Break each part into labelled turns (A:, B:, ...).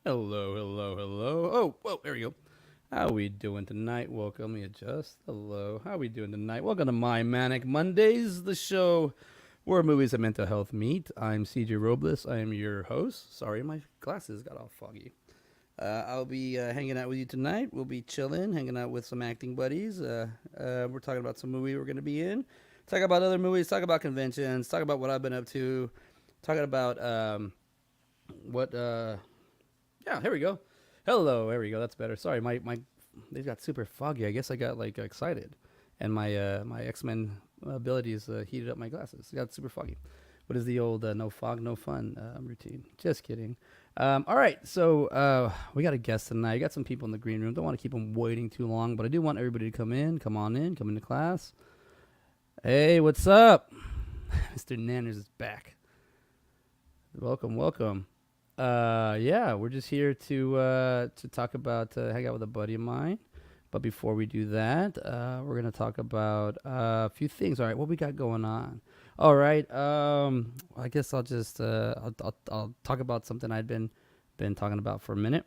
A: Hello, hello, hello. Oh, whoa, there we go. How we doing tonight? Welcome. Let me adjust. Hello. How we doing tonight? Welcome to My Manic Mondays, the show where movies and mental health meet. I'm CJ Robles. I am your host. Sorry, my glasses got all foggy. I'll be hanging out with you tonight. We'll be chilling, hanging out with some acting buddies. We're talking about some movie we're going to be in. Talk about other movies. Talk about conventions. Talk about what I've been up to. Talking about what yeah, here we go. Hello, there we go. That's better. Sorry, my they got super foggy. I guess I got like excited, and my X Men abilities heated up my glasses. It got super foggy. What is the old no fog, no fun routine? Just kidding. All right, so we got a guest tonight. I got some people in the green room. Don't want to keep them waiting too long, but I do want everybody to come in. Come on in. Come into class. Hey, what's up? Mr. Nanners is back. Welcome, welcome. Yeah, we're just here to talk about hang out with a buddy of mine. But before we do that, we're gonna talk about a few things. All right, what we got going on? All right, I guess I'll just I'll talk about something I'd been talking about for a minute.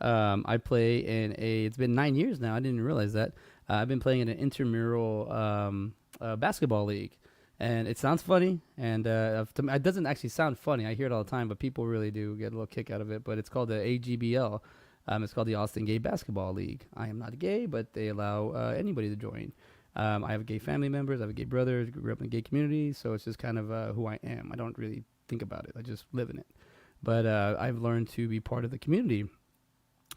A: I play in a. It's been 9 years now. I didn't realize that. I've been playing in an intramural basketball league, and it sounds funny, and it doesn't actually sound funny. I hear it all the time, but people really do get a little kick out of it. But it's called the AGBL. It's called the Austin Gay Basketball League. I am not gay, but they allow anybody to join. I have gay family members. I have a gay brother. Grew up in a gay community, so it's just kind of who I am. I don't really think about it. I just live in it. But I've learned to be part of the community.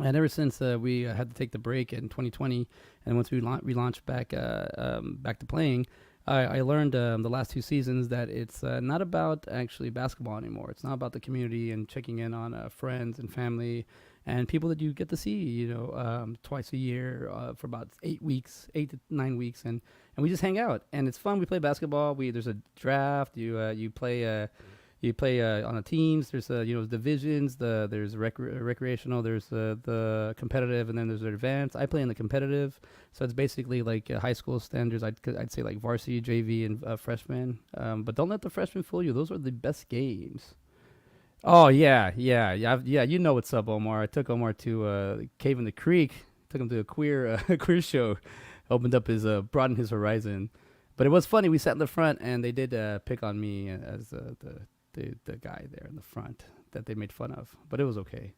A: And ever since we had to take the break in 2020, and once we relaunched back to playing, I learned the last 2 seasons that it's not about actually basketball anymore. It's not about the community and checking in on friends and family and people that you get to see, twice a year for about 8 weeks, 8 to 9 weeks, and we just hang out and it's fun. We play basketball. There's a draft. You play. You play on the teams. There's divisions. There's recreational. There's the competitive, and then there's the advanced. I play in the competitive, so it's basically like high school standards. I'd say like varsity, JV, and freshman. But don't let the freshmen fool you. Those are the best games. Oh yeah. You know what's up, Omar. I took Omar to Cave in the Creek. Took him to a queer queer show. Opened up broadened his horizon. But it was funny. We sat in the front, and they did pick on me as the guy there in the front that they made fun of. But it was okay.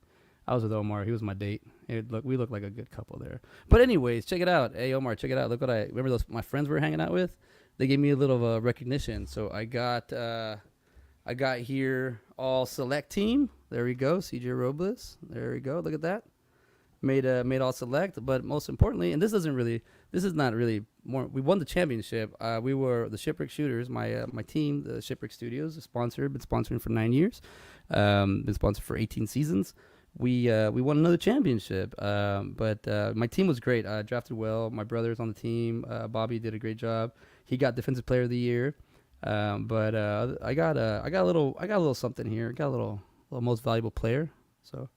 A: I was with Omar. He was my date. We looked like a good couple there. But anyways, check it out. Hey Omar, check it out. Look what I remember. Those my friends we were hanging out with. They gave me a little recognition. So I got here all select team. There we go. CJ Robles. There we go. Look at that. Made all select, but most importantly, and this is not really more. We won the championship. We were the Shipwreck Shooters. My team, the Shipwreck Studios, is sponsored. Been sponsoring for 9 years. Been sponsored for 18 seasons. We won another championship. But my team was great. I drafted well. My brother's on the team. Bobby did a great job. He got Defensive Player of the Year. But I got a little something here. Got a little most valuable player. So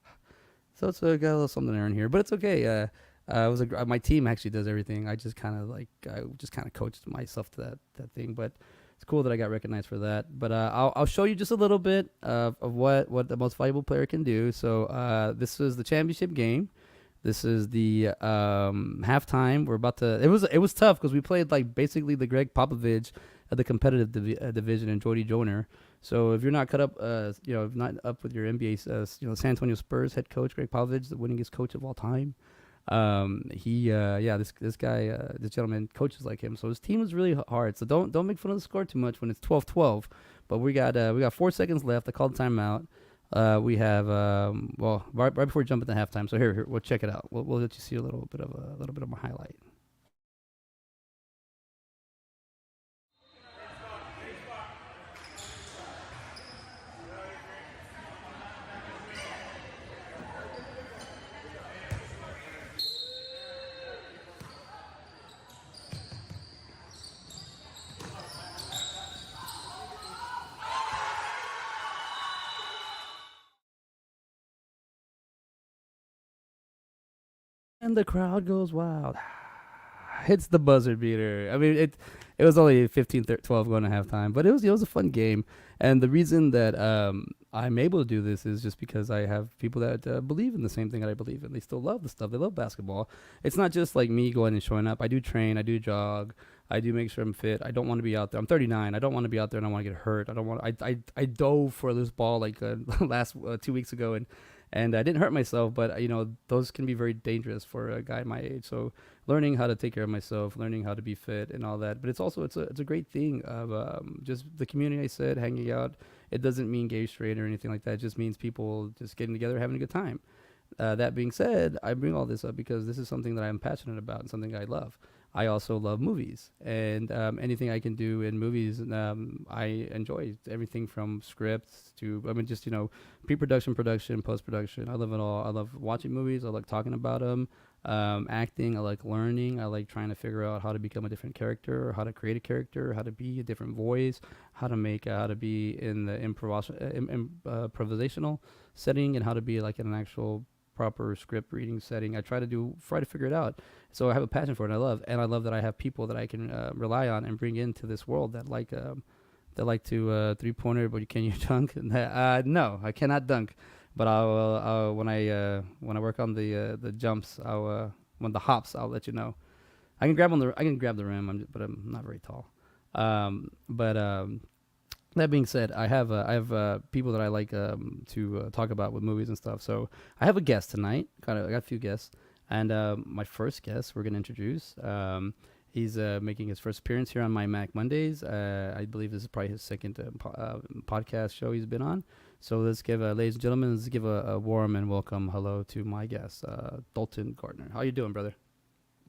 A: it's got a little something there in here, but it's okay. My team actually does everything. I just kind of coached myself to that thing. But it's cool that I got recognized for that. But I'll show you just a little bit of what the most valuable player can do. So this is the championship game. This is the halftime. We're about to. It was tough because we played like basically the Greg Popovich of the competitive division and Jody Joyner. So if you're not cut up, not up with your NBA, San Antonio Spurs head coach Greg Popovich, the winningest coach of all time. This guy, this gentleman coaches like him. So his team is really hard. So don't make fun of the score too much when it's 12-12. But we got 4 seconds left. I called timeout. We have right before we jump into halftime. So here we'll check it out. We'll let you see a little bit of my highlight. And the crowd goes wild. It's the buzzer beater. I mean, it was only 15, 12 going to halftime, but it was a fun game. And the reason that I'm able to do this is just because I have people that believe in the same thing that I believe in. They still love the stuff. They love basketball. It's not just like me going and showing up. I do train. I do jog. I do make sure I'm fit. I don't want to be out there. I'm 39. I don't want to be out there and I want to get hurt. I don't want. I dove for this ball like last 2 weeks ago and I didn't hurt myself, but those can be very dangerous for a guy my age. So learning how to take care of myself, learning how to be fit and all that. But it's also it's a great thing of just the community. I said hanging out. It doesn't mean gay, straight, or anything like that. It just means people just getting together, having a good time. That being said, I bring all this up because this is something that I'm passionate about and something I love. I also love movies, and anything I can do in movies, I enjoy. Everything from scripts to, I mean, just pre-production, production, post-production. I love it all. I love watching movies. I like talking about them. Acting. I like learning. I like trying to figure out how to become a different character, or how to create a character, how to be a different voice, how to be in the improvisational setting, and how to be like in an actual proper script reading setting. I try to figure it out. So I have a passion for it. And I love that I have people that I can rely on and bring into this world that like to 3-pointer, but can you dunk? No, I cannot dunk. But I'll when I work on the jumps, when the hops, I'll let you know. I can grab the rim, but I'm not very tall. But that being said, I have people that I like to talk about with movies and stuff. So I have a guest tonight. I got a few guests, and my first guest we're gonna introduce. He's making his first appearance here on my Mac Mondayz. I believe this is probably his second podcast show he's been on. So let's give, ladies and gentlemen, a warm and welcome hello to my guest, Dalton Gardner. How you doing, brother?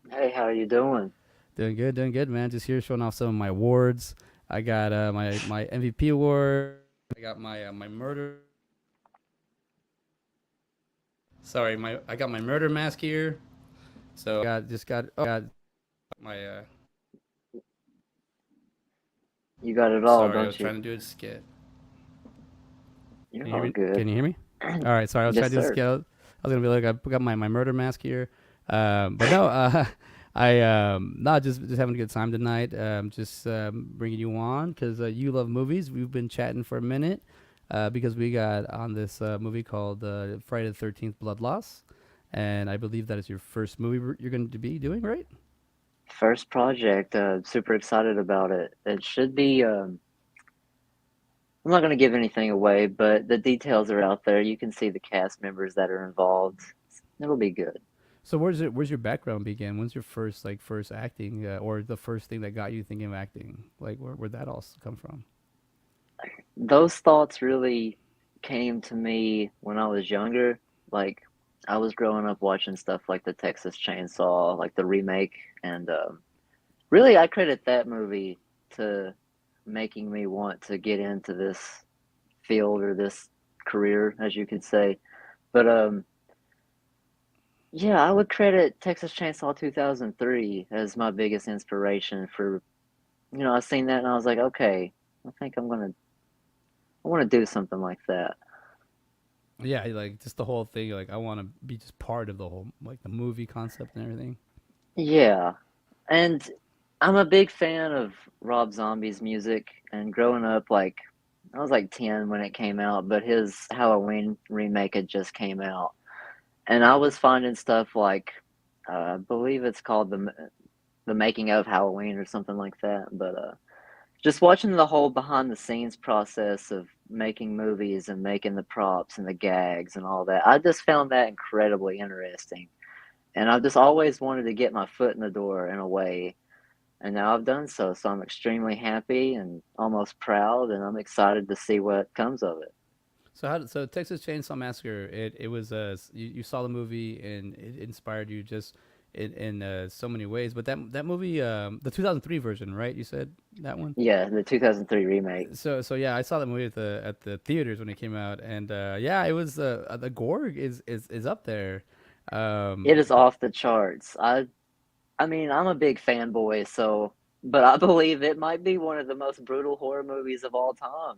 B: Hey, how you doing?
A: Doing good, man. Just here showing off some of my awards. I got my MVP award. I got my murder. Sorry, I got my murder mask here. So got my
B: You got it all,
A: Sorry, I was
B: don't you?
A: trying to do a skit. Can
B: You're
A: you hear
B: all
A: me?
B: good.
A: Can you hear me? All right, sorry, I was
B: Yes,
A: trying to do a
B: sir.
A: skit. I was gonna be like, I got my murder mask here. But no, I not just having a good time tonight. Just bringing you on because you love movies. We've been chatting for a minute because we got on this movie called Friday the 13th Blood Loss, and I believe that is your first movie you're going to be doing, right?
B: First project. Super excited about it. It should be. I'm not going to give anything away, but the details are out there. You can see the cast members that are involved. It'll be good.
A: So where's your background begin? When's your first acting or the first thing that got you thinking of acting? Like where'd that all come from?
B: Those thoughts really came to me when I was younger. Like, I was growing up watching stuff like the Texas Chainsaw, like the remake, and really, I credit that movie to making me want to get into this field or this career, as you could say. But yeah, I would credit Texas Chainsaw 2003 as my biggest inspiration for, I seen that and I was like, okay, I want to do something like that.
A: Yeah, like just the whole thing. Like I want to be just part of the whole like the movie concept and everything.
B: Yeah, and I'm a big fan of Rob Zombie's music, and growing up, like, I was like 10 when it came out, but his Halloween remake had just came out. And I was finding stuff like, I believe it's called the Making of Halloween or something like that. But just watching the whole behind the scenes process of making movies and making the props and the gags and all that, I just found that incredibly interesting. And I've just always wanted to get my foot in the door in a way. And now I've done so. So I'm extremely happy and almost proud, and I'm excited to see what comes of it.
A: So Texas Chainsaw Massacre. It was you saw the movie and it inspired you just in so many ways. But that movie the 2003 version, right? You said that one.
B: Yeah, the 2003 remake.
A: So yeah, I saw that movie at the theaters when it came out, and yeah, it was the gore is up there.
B: It
A: Um,
B: is off the charts. I mean, I'm a big fanboy, so but I believe it might be one of the most brutal horror movies of all time.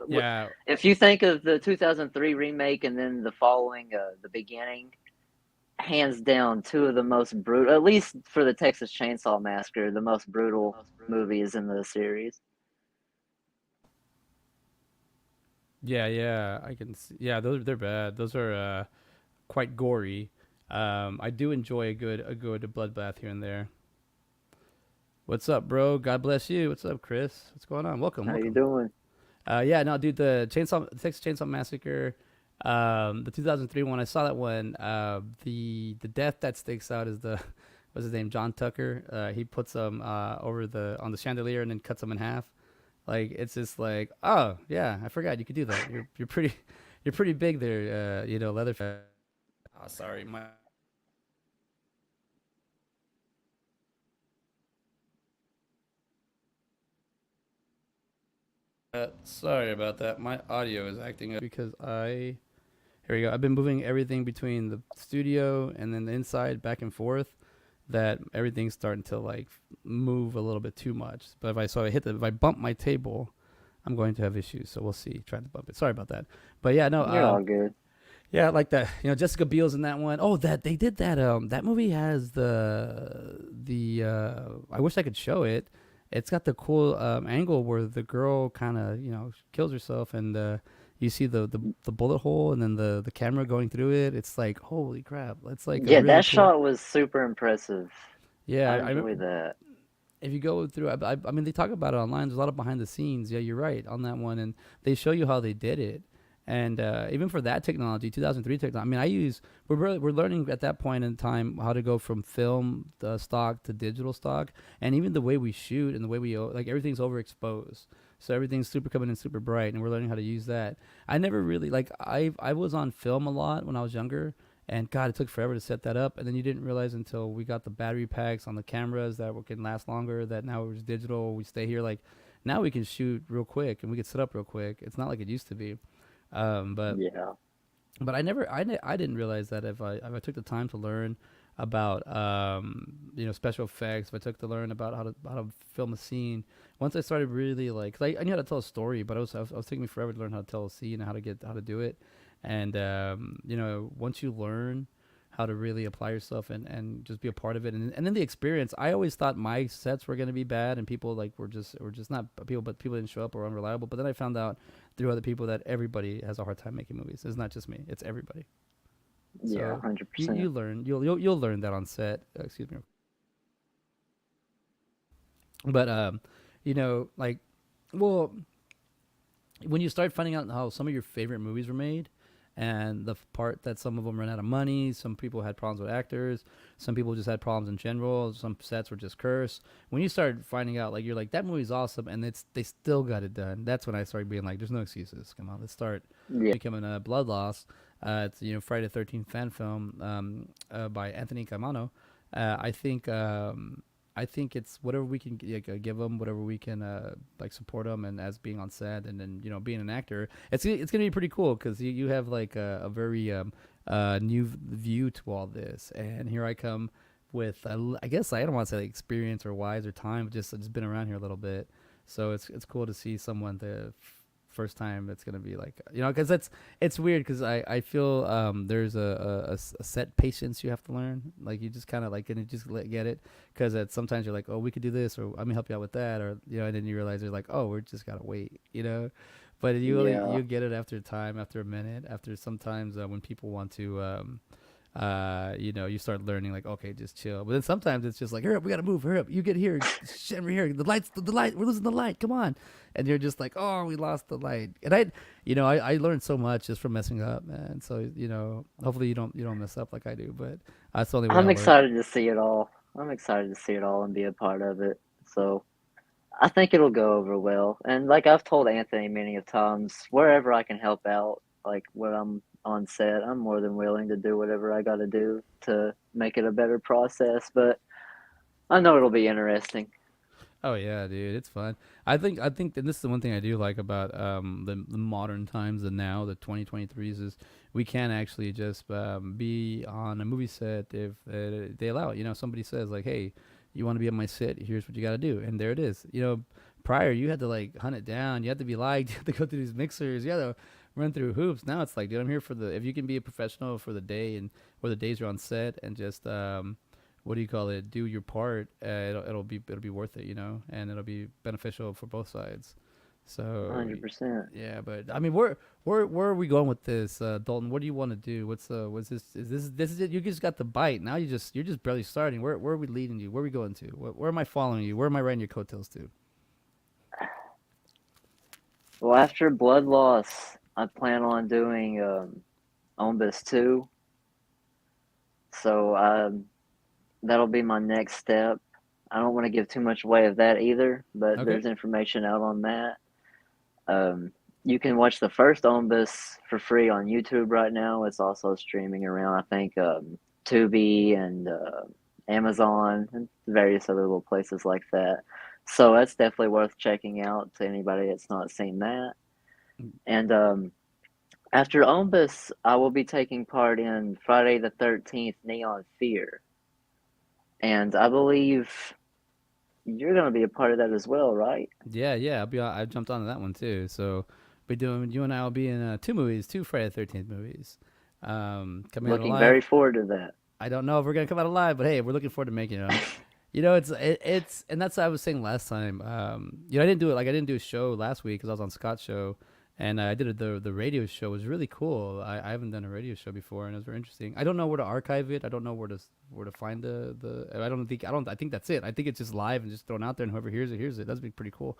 A: yeah,
B: If you think of the 2003 remake and then the following, the beginning, hands down two of the most brutal, at least for the Texas Chainsaw Massacre, the most brutal movies in the series.
A: Yeah, yeah, I can see. Yeah, they're bad. Those are quite gory. I do enjoy a good bloodbath here and there. What's up, bro? God bless you. What's up, Chris? What's going on? Welcome,
B: How you
A: welcome.
B: doing?
A: Yeah, no, dude, Texas Chainsaw Massacre, the 2003 one. I saw that one. The death that sticks out is the what's his name, John Tucker. He puts them over the on the chandelier and then cuts them in half. Like it's just like, oh yeah, I forgot you could do that. You're pretty you're pretty big there, Leatherface. Oh, sorry, my sorry about that. My audio is acting up because I here we go. I've been moving everything between the studio and then the inside back and forth. That everything's starting to like move a little bit too much. But if I bump my table, I'm going to have issues. So we'll see. Try to bump it. Sorry about that. But yeah, no.
B: You're all good.
A: Yeah, I like that. Jessica Biel's in that one. Oh, that they did that. That movie has the. I wish I could show it. It's got the cool angle where the girl kind of kills herself, and you see the bullet hole, and then the camera going through it. It's like holy crap! It's like a
B: Yeah,
A: really
B: that
A: cool.
B: shot was super impressive.
A: Yeah,
B: I
A: I remember
B: enjoy that.
A: if you go through. I mean, they talk about it online. There's a lot of behind the scenes. Yeah, you're right on that one, and they show you how they did it. And even for that technology, 2003 technology. I mean, we're learning at that point in time how to go from film stock to digital stock, and even the way we shoot and the way like everything's overexposed, so everything's super coming in super bright, and we're learning how to use that. I never really like I was on film a lot when I was younger, and God, it took forever to set that up, and then you didn't realize until we got the battery packs on the cameras that can last longer. That now it's digital. We stay here like now we can shoot real quick and we can set up real quick. It's not like it used to be. Um, but
B: Yeah.
A: but I didn't realize that if I took the time to learn about special effects, if I took to learn about how to film a scene, once I started really like, 'cause I knew how to tell a story, but I was taking me forever to learn how to tell a scene and how to do it, and once you learn how to really apply yourself and just be a part of it, and then the experience. I always thought my sets were gonna be bad and people like were just not people, but people didn't show up or unreliable. But then I found out through other people that everybody has a hard time making movies. It's not just me; it's everybody.
B: Yeah,
A: So you
B: 100%.
A: you learn you'll learn that on set. Excuse me, but like, well, when you start finding out how some of your favorite movies were made, and the part that some of them ran out of money, some people had problems with actors, some people just had problems in general, some sets were just cursed. When you start finding out, like you're like that movie's awesome, and they still got it done. That's when I started being like, there's no excuses. Come on, let's start
B: Yeah.
A: becoming a blood loss. It's Friday the 13th fan film by Anthony Caimano. I think I think it's whatever we can like, give them, whatever we can like support them, and as being on set, and then being an actor, it's gonna be pretty cool because you have like a very new view to all this, and here I come with I guess I don't want to say like experience or wise or time, but just been around here a little bit, so it's cool to see someone the first time it's gonna be like because it's weird because I feel there's a set patience you have to learn, like you just kind of like and just get it because sometimes you're like, oh, we could do this, or let me help you out with that, or and then you realize you're like, oh, we're just gotta wait, but
B: Yeah.
A: you get it after time, after a minute, after sometimes when people want to you start learning like, okay, just chill. But then sometimes it's just like, hurry up, we gotta move, hurry up, you get here, shit, we're here, the light, we're losing the light, come on, and you're just like, oh, we lost the light, and I learned so much just from messing up, man. So hopefully you don't mess up like I do, but that's the only way I
B: I'm
A: learn.
B: excited to see it all. I'm excited to see it all and be a part of it. So I think it'll go over well. And like I've told Anthony many of times, wherever I can help out, like when I'm on set, I'm more than willing to do whatever I got to do to make it a better process. But I know it'll be interesting.
A: Oh yeah, dude, it's fun. I think and this is the one thing I do like about the modern times, the now, the 2023s, is we can actually just be on a movie set if they allow it. Somebody says like, "Hey, you want to be on my set? Here's what you got to do," and there it is. Prior you had to like hunt it down. You had to be liked. You had to go through these mixers. You had to run through hoops. Now it's like, dude, I'm here for the. If you can be a professional for the day and or the days you're on set and just what do you call it? Do your part. It'll be worth it, and it'll be beneficial for both sides. So
B: 100%.
A: yeah, but I mean, where are we going with this, Dalton? What do you want to do? What's this? This is it? You just got the bite. Now you're just barely starting. Where are we leading you? Where are we going to? Where am I following you? Where am I riding your coattails to?
B: Well, after Blood Loss, I plan on doing Ombus 2. So that'll be my next step. I don't want to give too much away of that either, but
A: Okay.
B: there's information out on that. You can watch the first Ombus for free on YouTube right now. It's also streaming around, I think, Tubi and Amazon and various other little places like that. So that's definitely worth checking out to anybody that's not seen that. And after Ombus, I will be taking part in Friday the 13th Neon Fear. And I believe you're going to be a part of that as well, right?
A: Yeah, yeah. I jumped onto that one too. So be doing you and I will be in two movies, two Friday the 13th movies. Coming out
B: Looking
A: alive.
B: very forward to that.
A: I don't know if we're gonna come out alive, but hey, we're looking forward to making it. It's and that's what I was saying last time. I didn't do it like I didn't do a show last week because I was on Scott's show, and I did the radio show. It was really cool. I haven't done a radio show before, and it was very interesting. I don't know where to archive it. I don't know where to find the. I think that's it. I think it's just live and just thrown out there, and whoever hears it hears it. That'd be pretty cool.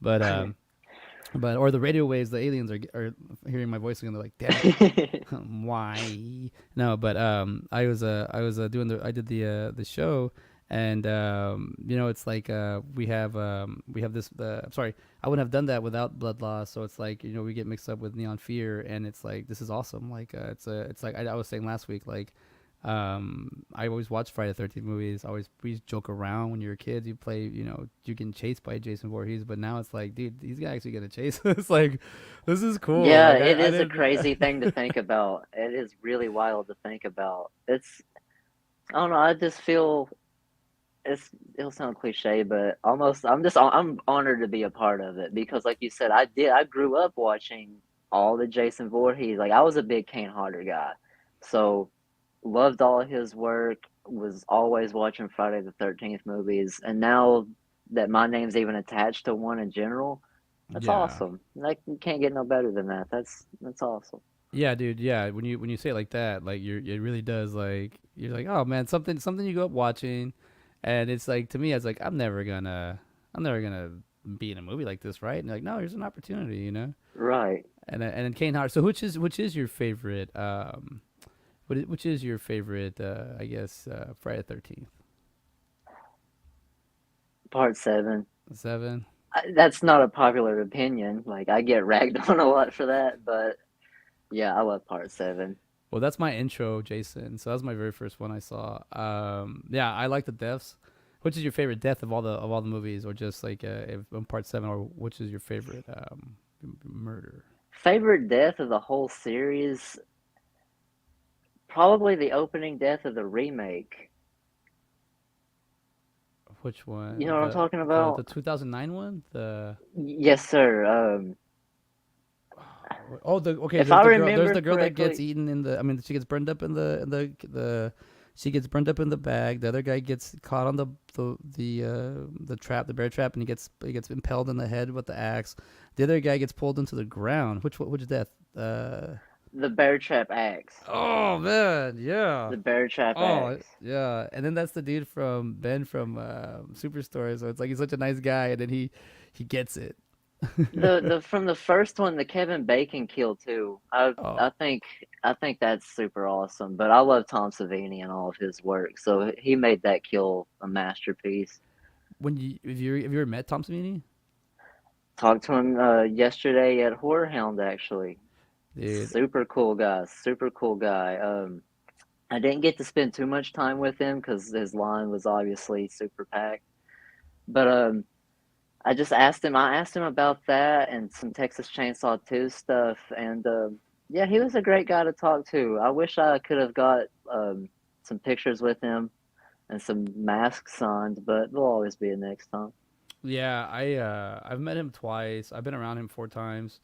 A: But or the radio waves, the aliens are hearing my voice again. They're like, damn it. Why? No, but I was doing I did the show, and it's like we have this I'm sorry, I wouldn't have done that without Blood Loss. So it's like, we get mixed up with Neon Fear, and it's like, this is awesome. Like it's like I was saying last week, like I always watch Friday the 13th movies. We joke around when you're a kid. You play, you get chased by Jason Voorhees, but now it's like, dude, these guys actually gonna chase us. It's like, this is cool.
B: Yeah,
A: Like
B: it
A: I
B: is a
A: didn't.
B: crazy thing to think about. It is really wild to think about. I don't know, I just feel it'll sound cliche, but almost I'm honored to be a part of it because like you said, I grew up watching all the Jason Voorhees. Like I was a big Kane Hodder guy. So loved all his work, was always watching Friday the 13th movies, and now that my name's even attached to one in general, that's
A: Yeah.
B: awesome. Like you can't get no better than that. That's awesome.
A: Yeah, dude. Yeah, when you say it like that, like it really does. Like you're like, oh man, something you go up watching, and it's like, to me, it's like, I'm never gonna be in a movie like this, right? And you're like, no, here's an opportunity.
B: Right.
A: And then Kane Hodder. So which is your favorite? Which is your favorite? I guess Friday the 13th.
B: Part 7.
A: Seven.
B: That's not a popular opinion. Like I get ragged on a lot for that, but yeah, I love Part 7.
A: Well, that's my intro, Jason. So that was my very first one I saw. Yeah, I like the deaths. Which is your favorite death of all the movies, or just like if on part seven, or which is your favorite murder?
B: Favorite death of the whole series? Probably the opening death of the remake.
A: Which
B: You
A: one?
B: know what I'm talking
A: The
B: about?
A: 2009 one? The
B: Yes, sir.
A: oh the okay.
B: If
A: There's
B: I
A: the girl. There's
B: remember
A: the girl that gets
B: correctly,
A: eaten in the. I mean, she gets burned up in the. She gets burned up in the bag. The other guy gets caught on the trap, the bear trap, and he gets impaled in the head with the axe. The other guy gets pulled into the ground. Which death?
B: the bear trap axe.
A: Oh man, yeah.
B: The bear trap
A: Oh
B: axe.
A: yeah, and then that's the dude from Ben from Superstore. So it's like, he's such a nice guy, and then he gets it.
B: The from the first one, the Kevin Bacon kill too. I
A: Oh,
B: I think I think that's super awesome. But I love Tom Savini and all of his work, so he made that kill a masterpiece.
A: when have you ever met Tom Savini,
B: Talked to him yesterday at Horror Hound actually.
A: dude?
B: Super cool guy. Super cool guy. I didn't get to spend too much time with him because his line was obviously super packed. But I just asked him. I asked him about that and some Texas Chainsaw 2 stuff, and yeah, he was a great guy to talk to. I wish I could have got some pictures with him and some masks signed, but there'll always be a next time.
A: Yeah, I've met him twice. I've been around him 4 times.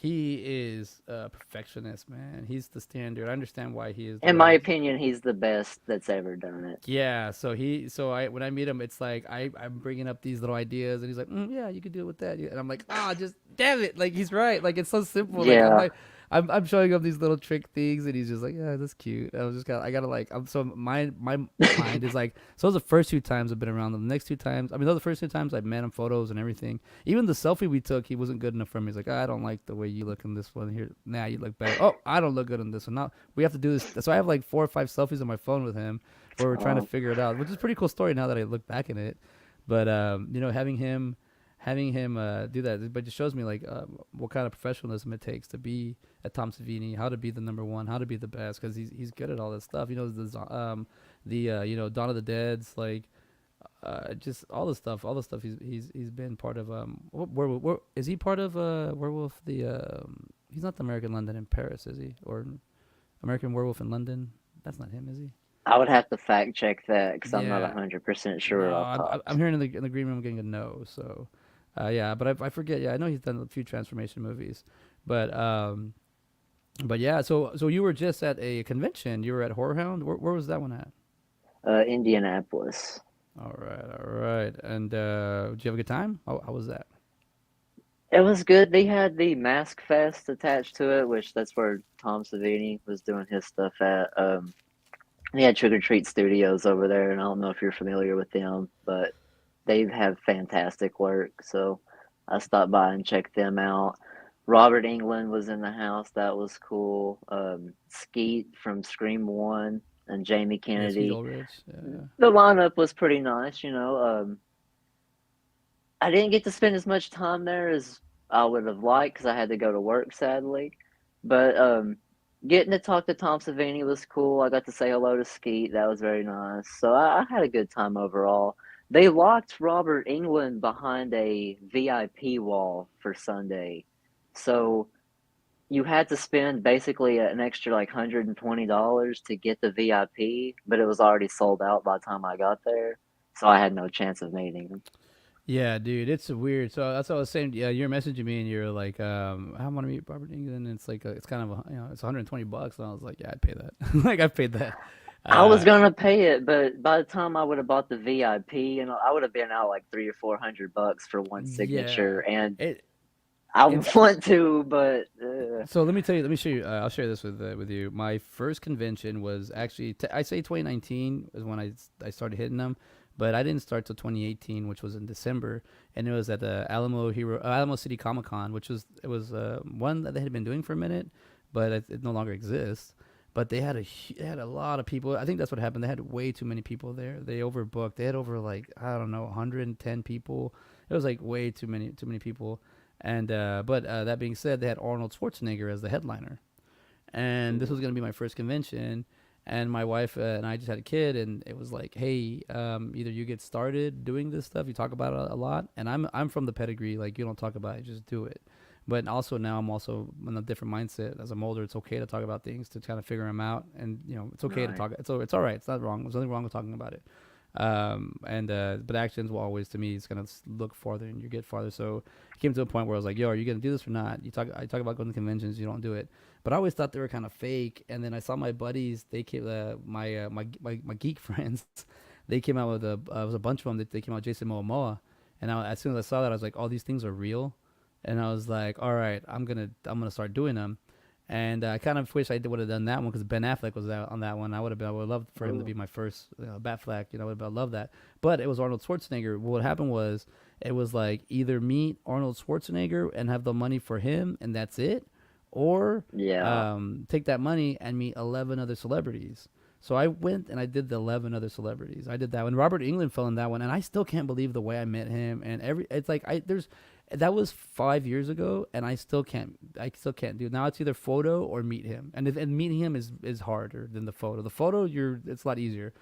A: He is a perfectionist, man. He's the standard. I understand why he is the
B: In
A: way
B: my
A: he is.
B: opinion, he's the best that's ever done it.
A: Yeah, so I when I meet him, it's like I'm bringing up these little ideas, and he's like, yeah, you could do it with that, and I'm like, just damn it, like he's right, like it's so simple, like
B: Yeah.
A: I'm showing him these little trick things, and he's just like, yeah, that's cute. And I was just got I gotta like I'm so my mind is like, so those are the first two times I've been around them. The next two times, I mean, those are the first two times I met him, photos and everything. Even the selfie we took, he wasn't good enough for me. He's like, I don't like the way you look in this one here. Nah, you look better. Oh, I don't look good in this one. Now we have to do this. So I have like 4 or 5 selfies on my phone with him where we're trying to
B: Um,
A: figure it out, which is a pretty cool story now that I look back in it. But having him do that, but it just shows me like what kind of professionalism it takes to be at Tom Savini, how to be the number one, how to be the best, because he's good at all this stuff. Dawn of the Dead's like just all the stuff he's been part of. Where is he part of Werewolf? He's not the American London in Paris, is he? Or American Werewolf in London? That's not him, is he?
B: I would have to fact check that because I'm not
A: Yeah,
B: 100%
A: no,
B: sure off top.
A: I'm hearing in the green room getting a no. So, yeah, but I forget. Yeah, I know he's done a few transformation movies, but yeah. So you were just at a convention. You were at Horror Hound. Where was that one at?
B: Indianapolis.
A: All right, all right. And did you have a good time? How was that?
B: It was good. They had the Mask Fest attached to it, which that's where Tom Savini was doing his stuff at. They had Trick or Treat Studios over there, and I don't know if you're familiar with them, but they have fantastic work. So I stopped by and checked them out. Robert Englund was in the house. That was cool. Skeet from Scream 1 and Jamie
A: Yes, he's
B: Kennedy.
A: Ulrich. Yeah.
B: The lineup was pretty nice, you know. I didn't get to spend as much time there as I would have liked because I had to go to work, sadly. But getting to talk to Tom Savini was cool. I got to say hello to Skeet. That was very nice. So I had a good time overall. They locked Robert England behind a VIP wall for Sunday. So you had to spend basically an extra like $120 to get the VIP, but it was already sold out by the time I got there. So I had no chance of meeting him.
A: Yeah, dude, it's weird. So that's what I was saying. Yeah, you're messaging me and you're like, I want to meet Robert England. And it's like, it's kind of, it's $120. And I was like, yeah, I'd pay that. Like, I've paid that.
B: I was
A: Uh,
B: gonna pay it, but by the time I would have bought the VIP, and I would have been out like 300 or 400 bucks for one
A: yeah,
B: signature, and
A: it,
B: I
A: it's,
B: want to, but
A: so let me tell you, let me show you, I'll share this with you. My first convention was actually, I say 2019 is when I started hitting them, but I didn't start till 2018, which was in December. And it was at the Alamo City Comic Con, it was one that they had been doing for a minute, but it no longer exists. But they had a lot of people. I think that's what happened. They had way too many people there. They overbooked. They had over like, I don't know, 110 people. It was like way too many people. And but that being said, they had Arnold Schwarzenegger as the headliner, and this was going to be my first convention. And my wife and I just had a kid, and it was like, hey, either you get started doing this stuff, you talk about it a lot, and I'm from the pedigree, like you don't talk about it, just do it. But also now I'm also in a different mindset. As I'm older, it's okay to talk about things to kind of figure them out, and it's okay to
B: right,
A: talk. It's all right. It's not wrong. There's nothing wrong with talking about it. And but actions will always, to me, it's gonna look farther and you get farther. So it came to a point where I was like, yo, are you gonna do this or not? I talk about going to conventions, you don't do it. But I always thought they were kind of fake. And then I saw my buddies, they came, my geek friends, they came out with it was a bunch of them. They came out with Jason Momoa, and as soon as I saw that, I was like, all these things are real. And I was like, all right, I'm gonna start doing them. And I kind of wish I would have done that one because Ben Affleck was on that one. I would have loved for him to
B: oh,
A: be my first Batfleck. I would have loved that. But it was Arnold Schwarzenegger. What happened was it was like either meet Arnold Schwarzenegger and have the money for him and that's it, or
B: yeah,
A: take that money and meet 11 other celebrities. So I went and I did the 11 other celebrities. I did that one. Robert England fell in that one, and I still can't believe the way I met him. And it's like that was 5 years ago, and I still can't do it. Now it's either photo or meet him, and meeting him is harder than the photo. The photo, it's a lot easier.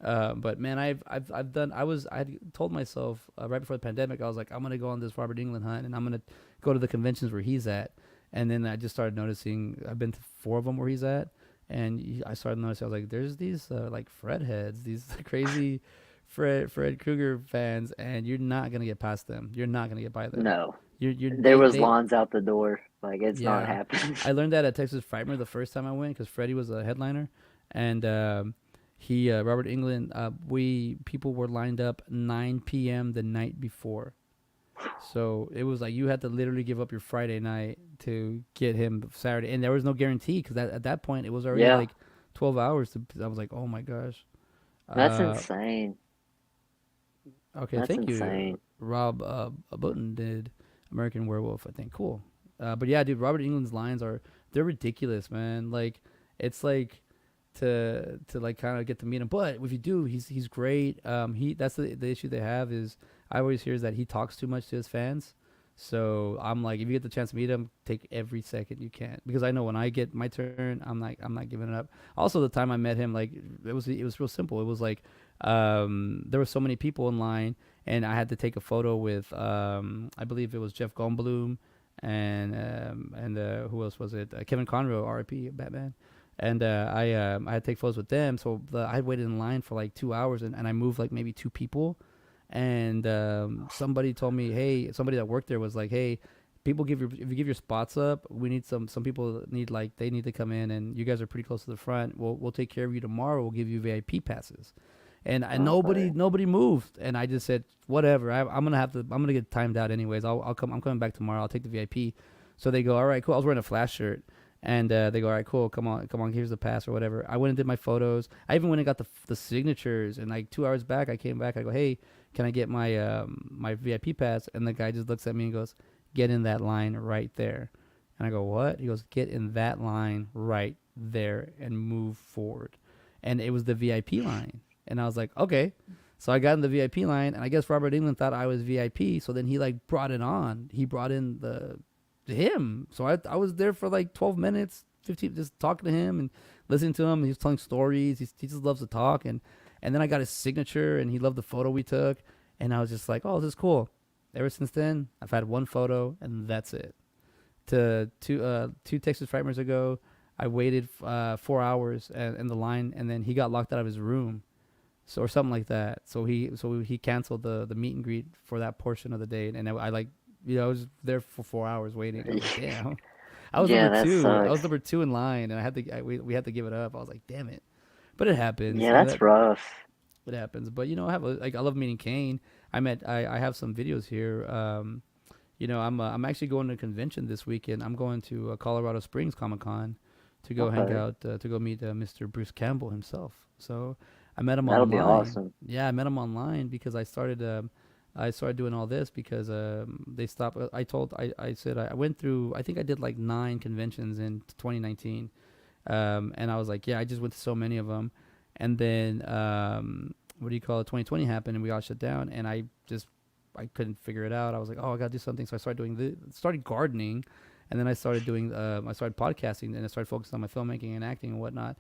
A: But man, I had told myself right before the pandemic, I was like, I'm gonna go on this Robert England hunt, and I'm gonna go to the conventions where he's at. And then I just started noticing I've been to 4 of them where he's at, and I started noticing I was like, there's these like Fred heads, these crazy Fred Krueger fans, and you're not gonna get past them. You're not gonna get by them.
B: no, There was lawns out the door. Like, it's not
A: Yeah,
B: happening.
A: I learned that at Texas Frightmare the first time I went because Freddie was a headliner, and he Robert England. We people were lined up 9 p.m. the night before, so it was like you had to literally give up your Friday night to get him Saturday, and there was no guarantee because at that point it was already
B: Yeah,
A: like 12 hours. I was like, oh my gosh.
B: that's
A: Uh,
B: insane.
A: okay,
B: That's
A: thank you,
B: insane.
A: Rob. Button did American Werewolf. I think cool. But yeah, dude, Robert England's lines they're ridiculous, man. Like it's like to like kind of get to meet him. But if you do, he's great. That's the issue they have is I always hear is that he talks too much to his fans. So I'm like, if you get the chance to meet him, take every second you can because I know when I get my turn, I'm not giving it up. Also, the time I met him, like it was real simple. It was like there were so many people in line, and I had to take a photo with I believe it was Jeff Goldblum and who else was it? Kevin Conroy, R.I.P. Batman. And I had to take photos with them, so I had waited in line for like 2 hours, and I moved like maybe two people, and somebody told me, hey, somebody that worked there was like, hey, people if you give your spots up, we need some people need like they need to come in, and you guys are pretty close to the front. We'll take care of you tomorrow. We'll give you VIP passes. And
B: Okay.
A: nobody moved, and I just said whatever. I'm gonna get timed out anyways. I'll come. I'm coming back tomorrow. I'll take the VIP. So they go, all right, cool. I was wearing a Flash shirt, and they go, all right, cool. Come on. Here's the pass or whatever. I went and did my photos. I even went and got the signatures. And like 2 hours back, I came back. I go, hey, can I get my my VIP pass? And the guy just looks at me and goes, get in that line right there. And I go, what? He goes, get in that line right there and move forward. And it was the VIP line. And I was like, okay. So I got in the VIP line, and I guess Robert England thought I was VIP. So then he like brought it on. He brought in him. So I was there for like 12 minutes, 15, just talking to him and listening to him. He was telling stories. He just loves to talk. And then I got his signature, and he loved the photo we took. And I was just like, oh, this is cool. Ever since then, I've had one photo, and that's it. Two Texas Frightmares ago, I waited 4 hours in the line, and then he got locked out of his room, so or something like that. So he canceled the meet and greet for that portion of the date, and I like I was there for 4 hours waiting. I was like, damn. I was
B: Yeah,
A: number
B: that
A: two. I
B: sucks.
A: was number two in line, and we had to give it up. I was like, damn it, but it happens.
B: Yeah, that's rough.
A: It happens. But I have I love meeting Kane. I have some videos here. I'm actually going to a convention this weekend. I'm going to Colorado Springs Comic Con to go hang
B: Okay.
A: out to go meet Mr. Bruce Campbell himself. So I met him
B: That'll be
A: online.
B: awesome.
A: Yeah, I met him online because I started doing all this because they stopped. I said I went through. I think I did like 9 conventions in 2019, and I was like, yeah, I just went to so many of them, and then what do you call it? 2020 happened, and we all shut down, and I couldn't figure it out. I was like, oh, I gotta do something. So I started gardening, and then I started I started podcasting, and I started focusing on my filmmaking and acting and whatnot.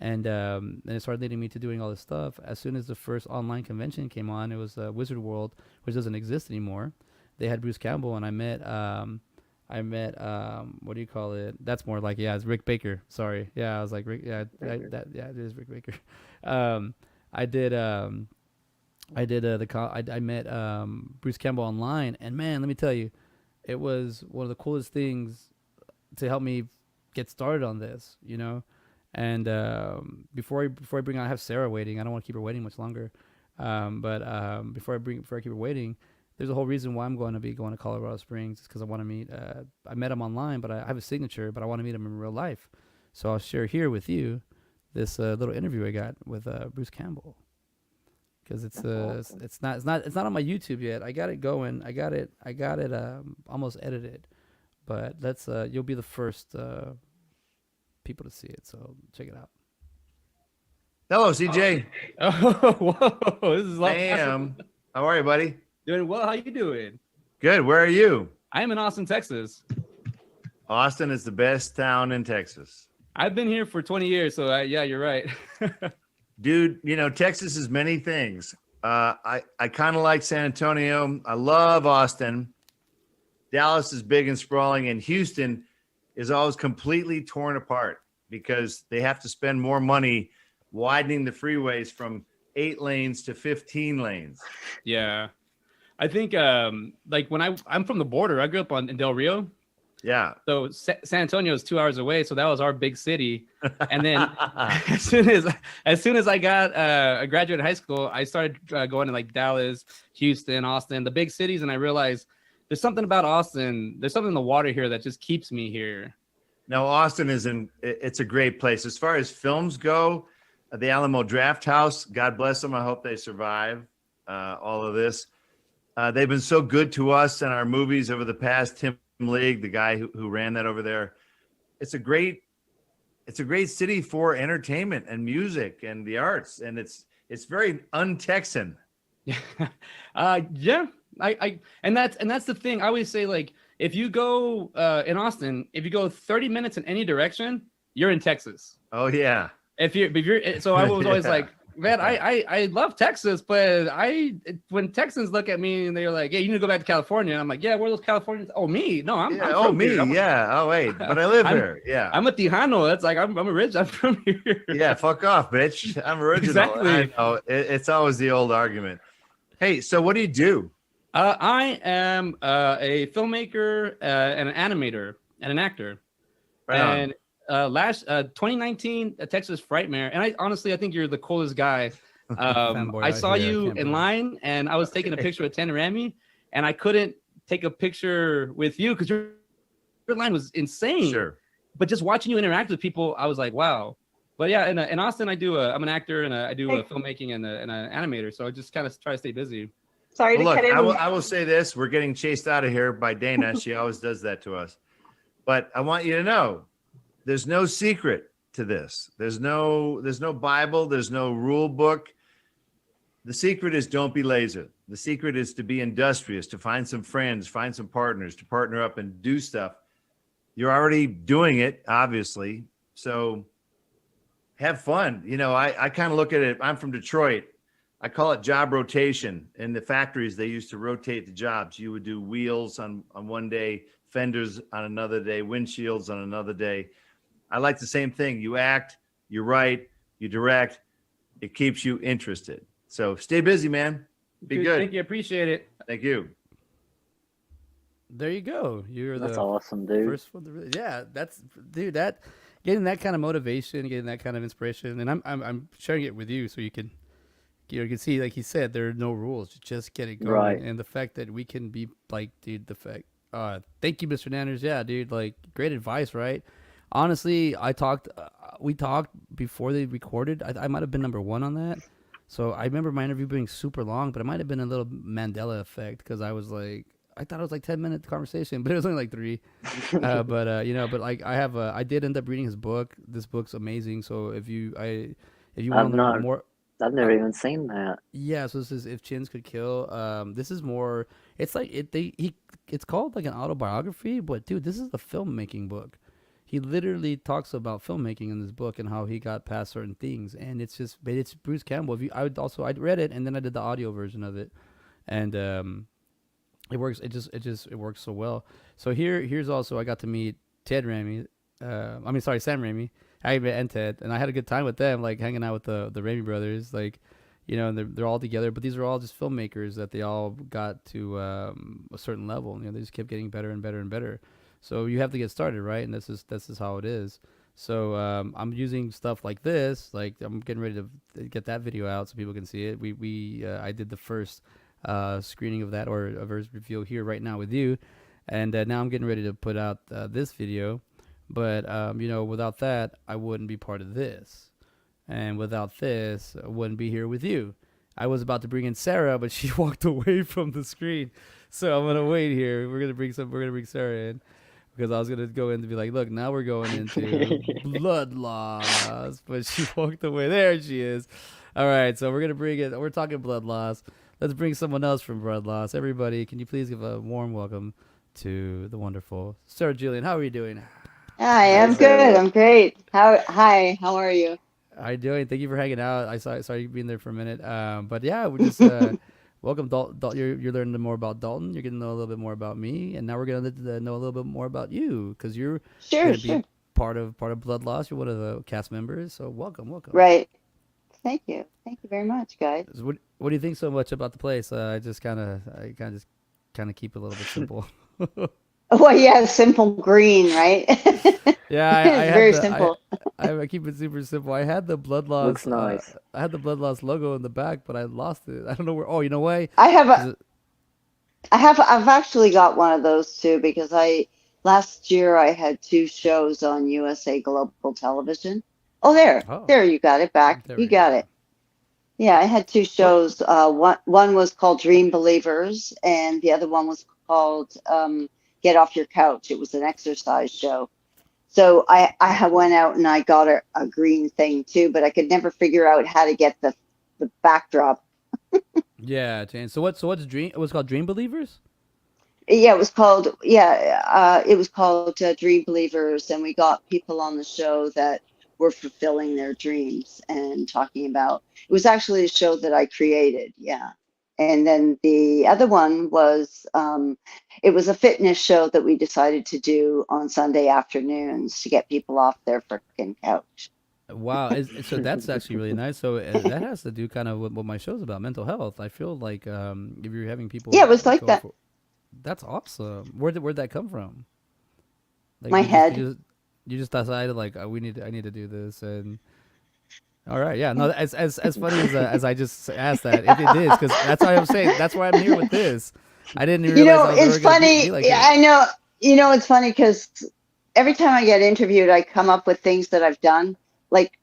A: And then it started leading me to doing all this stuff. As soon as the first online convention came on, it was Wizard World, which doesn't exist anymore. They had Bruce Campbell, and I met what do you call it? That's more like it's Rick Baker. Sorry, yeah, I was like Rick. Yeah, it is Rick Baker. Um, I did I met Bruce Campbell online, and man, let me tell you, it was one of the coolest things to help me get started on this, And before I bring on, I have Sarah waiting. I don't want to keep her waiting much longer. But before I keep her waiting, there's a whole reason why I'm going to be going to Colorado Springs. It's because I want to meet. I met him online, but I have a signature, but I want to meet him in real life. So I'll share here with you this little interview I got with Bruce Campbell. Because
B: That's awesome.
A: it's not on my YouTube yet. I got it going. I got it almost edited, but you'll be the first people to see it. So check it out.
C: Hello, CJ.
A: Oh, whoa! This is like
C: Sam. How are you, buddy?
A: doing well. How you doing?
C: Good. Where are you?
A: I am in Austin, Texas.
C: Austin is the best town in Texas.
A: I've been here for 20 years, so yeah, you're right.
C: Dude, Texas is many things. I kind of like San Antonio. I love Austin. Dallas is big and sprawling, and Houston is always completely torn apart because they have to spend more money widening the freeways from 8 lanes to 15 lanes.
D: Yeah.
A: I think like when I'm from the border. I grew up in Del Rio.
C: Yeah.
A: So San Antonio is 2 hours away. So that was our big city. And then as soon as I got I graduated high school, I started going to like Dallas, Houston, Austin, the big cities, and I realized there's something about Austin. There's something in the water here that just keeps me here.
C: Now, Austin it's a great place. As far as films go, the Alamo Draft House, God bless them. I hope they survive all of this. They've been so good to us and our movies over the past. Tim League, the guy who ran that over there. It's a great city for entertainment and music and the arts. And it's very un-Texan.
A: Yeah. And that's the thing. I always say, like, if you go in Austin, if you go 30 minutes in any direction, you're in Texas.
C: Oh yeah.
A: If you're so I was always like, man, I love Texas, but when Texans look at me and they're like, "Hey, you need to go back to California," I'm like, "Yeah, where are those Californians?" Oh, me? No, I'm from
C: me.
A: here.
C: Yeah. Oh wait, but I live here. Yeah.
A: I'm a Tejano. That's like I'm rich. I'm from here.
C: Yeah. Fuck off, bitch. I'm original.
A: Exactly.
C: I know. It's always the old argument. Hey, so what do you do?
A: I am a filmmaker and an animator and an actor.
C: Right
A: and last 2019 Texas Frightmare, and I think you're the coolest guy. I saw you in line, and I was taking a picture with Tanner Ramy, and I couldn't take a picture with you because your line was insane.
C: Sure.
A: But just watching you interact with people, I was like, wow. But yeah, in Austin, I'm an actor and I do filmmaking and an animator, so I just kind of try to stay busy.
D: Sorry to cut in.
C: I will say this: we're getting chased out of here by Dana. She always does that to us. But I want you to know, there's no secret to this. There's no Bible. There's no rule book. The secret is don't be lazy. The secret is to be industrious, to find some friends, find some partners, to partner up and do stuff. You're already doing it, obviously. So have fun. You know, I kind of look at it. I'm from Detroit. I call it job rotation. In the factories, they used to rotate the jobs. You would do wheels on one day, fenders on another day, windshields on another day. I like the same thing. You act, you write, you direct. It keeps you interested. So stay busy, man. Be good.
A: Thank you. Appreciate it.
C: Thank you.
A: There you go.
B: That's awesome, dude.
A: First one to really, yeah, that's dude. That getting that kind of motivation, getting that kind of inspiration, and I'm sharing it with you so you can. You can see, like he said, there are no rules. Just get it going.
B: Right.
A: And the fact that we can be like, dude, thank you, Mr. Nanners. Yeah, dude, like great advice, right? Honestly, we talked before they recorded. I might have been number one on that. So I remember my interview being super long, but it might have been a little Mandela effect because I thought it was like 10-minute conversation, but it was only like 3. But like I did end up reading his book. This book's amazing. So if you want to learn more.
B: I've never even seen that.
A: Yeah, so this is If Chins Could Kill. This is more. It's like it's called like an autobiography, but dude, this is a filmmaking book. He literally talks about filmmaking in this book and how he got past certain things, and it's Bruce Campbell. I'd read it and then I did the audio version of it, and it works. It works so well. So here's also I got to meet Sam Raimi. And Ted, and I had a good time with them, like hanging out with the Raimi brothers, like, you know, and they're all together, but these are all just filmmakers that they all got to a certain level. You know, they just kept getting better and better and better. So you have to get started, right? And this is how it is. So I'm using stuff like this, like I'm getting ready to get that video out so people can see it. I did the first screening of that, or a first review here right now with you, and now I'm getting ready to put out this video. But, without that, I wouldn't be part of this. And without this, I wouldn't be here with you. I was about to bring in Sarah, but she walked away from the screen. So I'm going to wait here. We're going to bring Sarah in. Because I was going to go in to be like, look, now we're going into blood loss. But she walked away. There she is. All right, so we're going to bring it. We're talking blood loss. Let's bring someone else from blood loss. Everybody, can you please give a warm welcome to the wonderful Sarah Julian? How are you doing?
D: Hi, I'm good. I'm great. Hi, how are you?
A: How are you doing? Thank you for hanging out. I saw you being there for a minute. But yeah, we're just welcome, Dalton. You're learning more about Dalton. You're getting to know a little bit more about me, and now we're gonna know a little bit more about you because you're gonna be part of Blood Loss. You're one of the cast members. So welcome.
D: Right. Thank you. Thank you very much, guys.
A: What do you think so much about the place? I kind of keep it a little bit simple.
D: Well, yeah, simple green, right?
A: Yeah,
D: It's very simple.
A: I keep it super simple. I had the blood loss.
B: Looks nice.
A: I had the blood loss logo in the back, but I lost it. I don't know where. Oh, you know why?
D: I've actually got one of those too because last year I had 2 shows on USA Global Television. Oh, there you got it back.
A: There
D: You
A: we
D: got
A: go.
D: it. Yeah, I had 2 shows. One was called Dream Believers, and the other one was called Get Off Your Couch. It was an exercise show. So I went out and I got a green thing too, but I could never figure out how to get the backdrop.
A: Yeah, Jane. So what's Dream? It was called Dream Believers.
D: Yeah, it was called Dream Believers, and we got people on the show that were fulfilling their dreams and talking about. It was actually a show that I created, yeah. And then the other one was it was a fitness show that we decided to do on Sunday afternoons to get people off their frickin' couch.
A: Wow. So that's actually really nice. So that has to do kind of what my show's about, mental health. I feel like if you're having people,
D: Yeah, it was like that.
A: That's awesome. Where'd that come from? Like
D: My head.
A: You just decided like I need to do this and. All right, yeah, no, as funny as I just asked that, it is because that's what I'm saying. That's why I'm here with this. I didn't even realize I was
D: it's
A: ever gonna
D: funny.
A: be like
D: Yeah,
A: this.
D: I know. It's funny because every time I get interviewed, I come up with things that I've done. Like,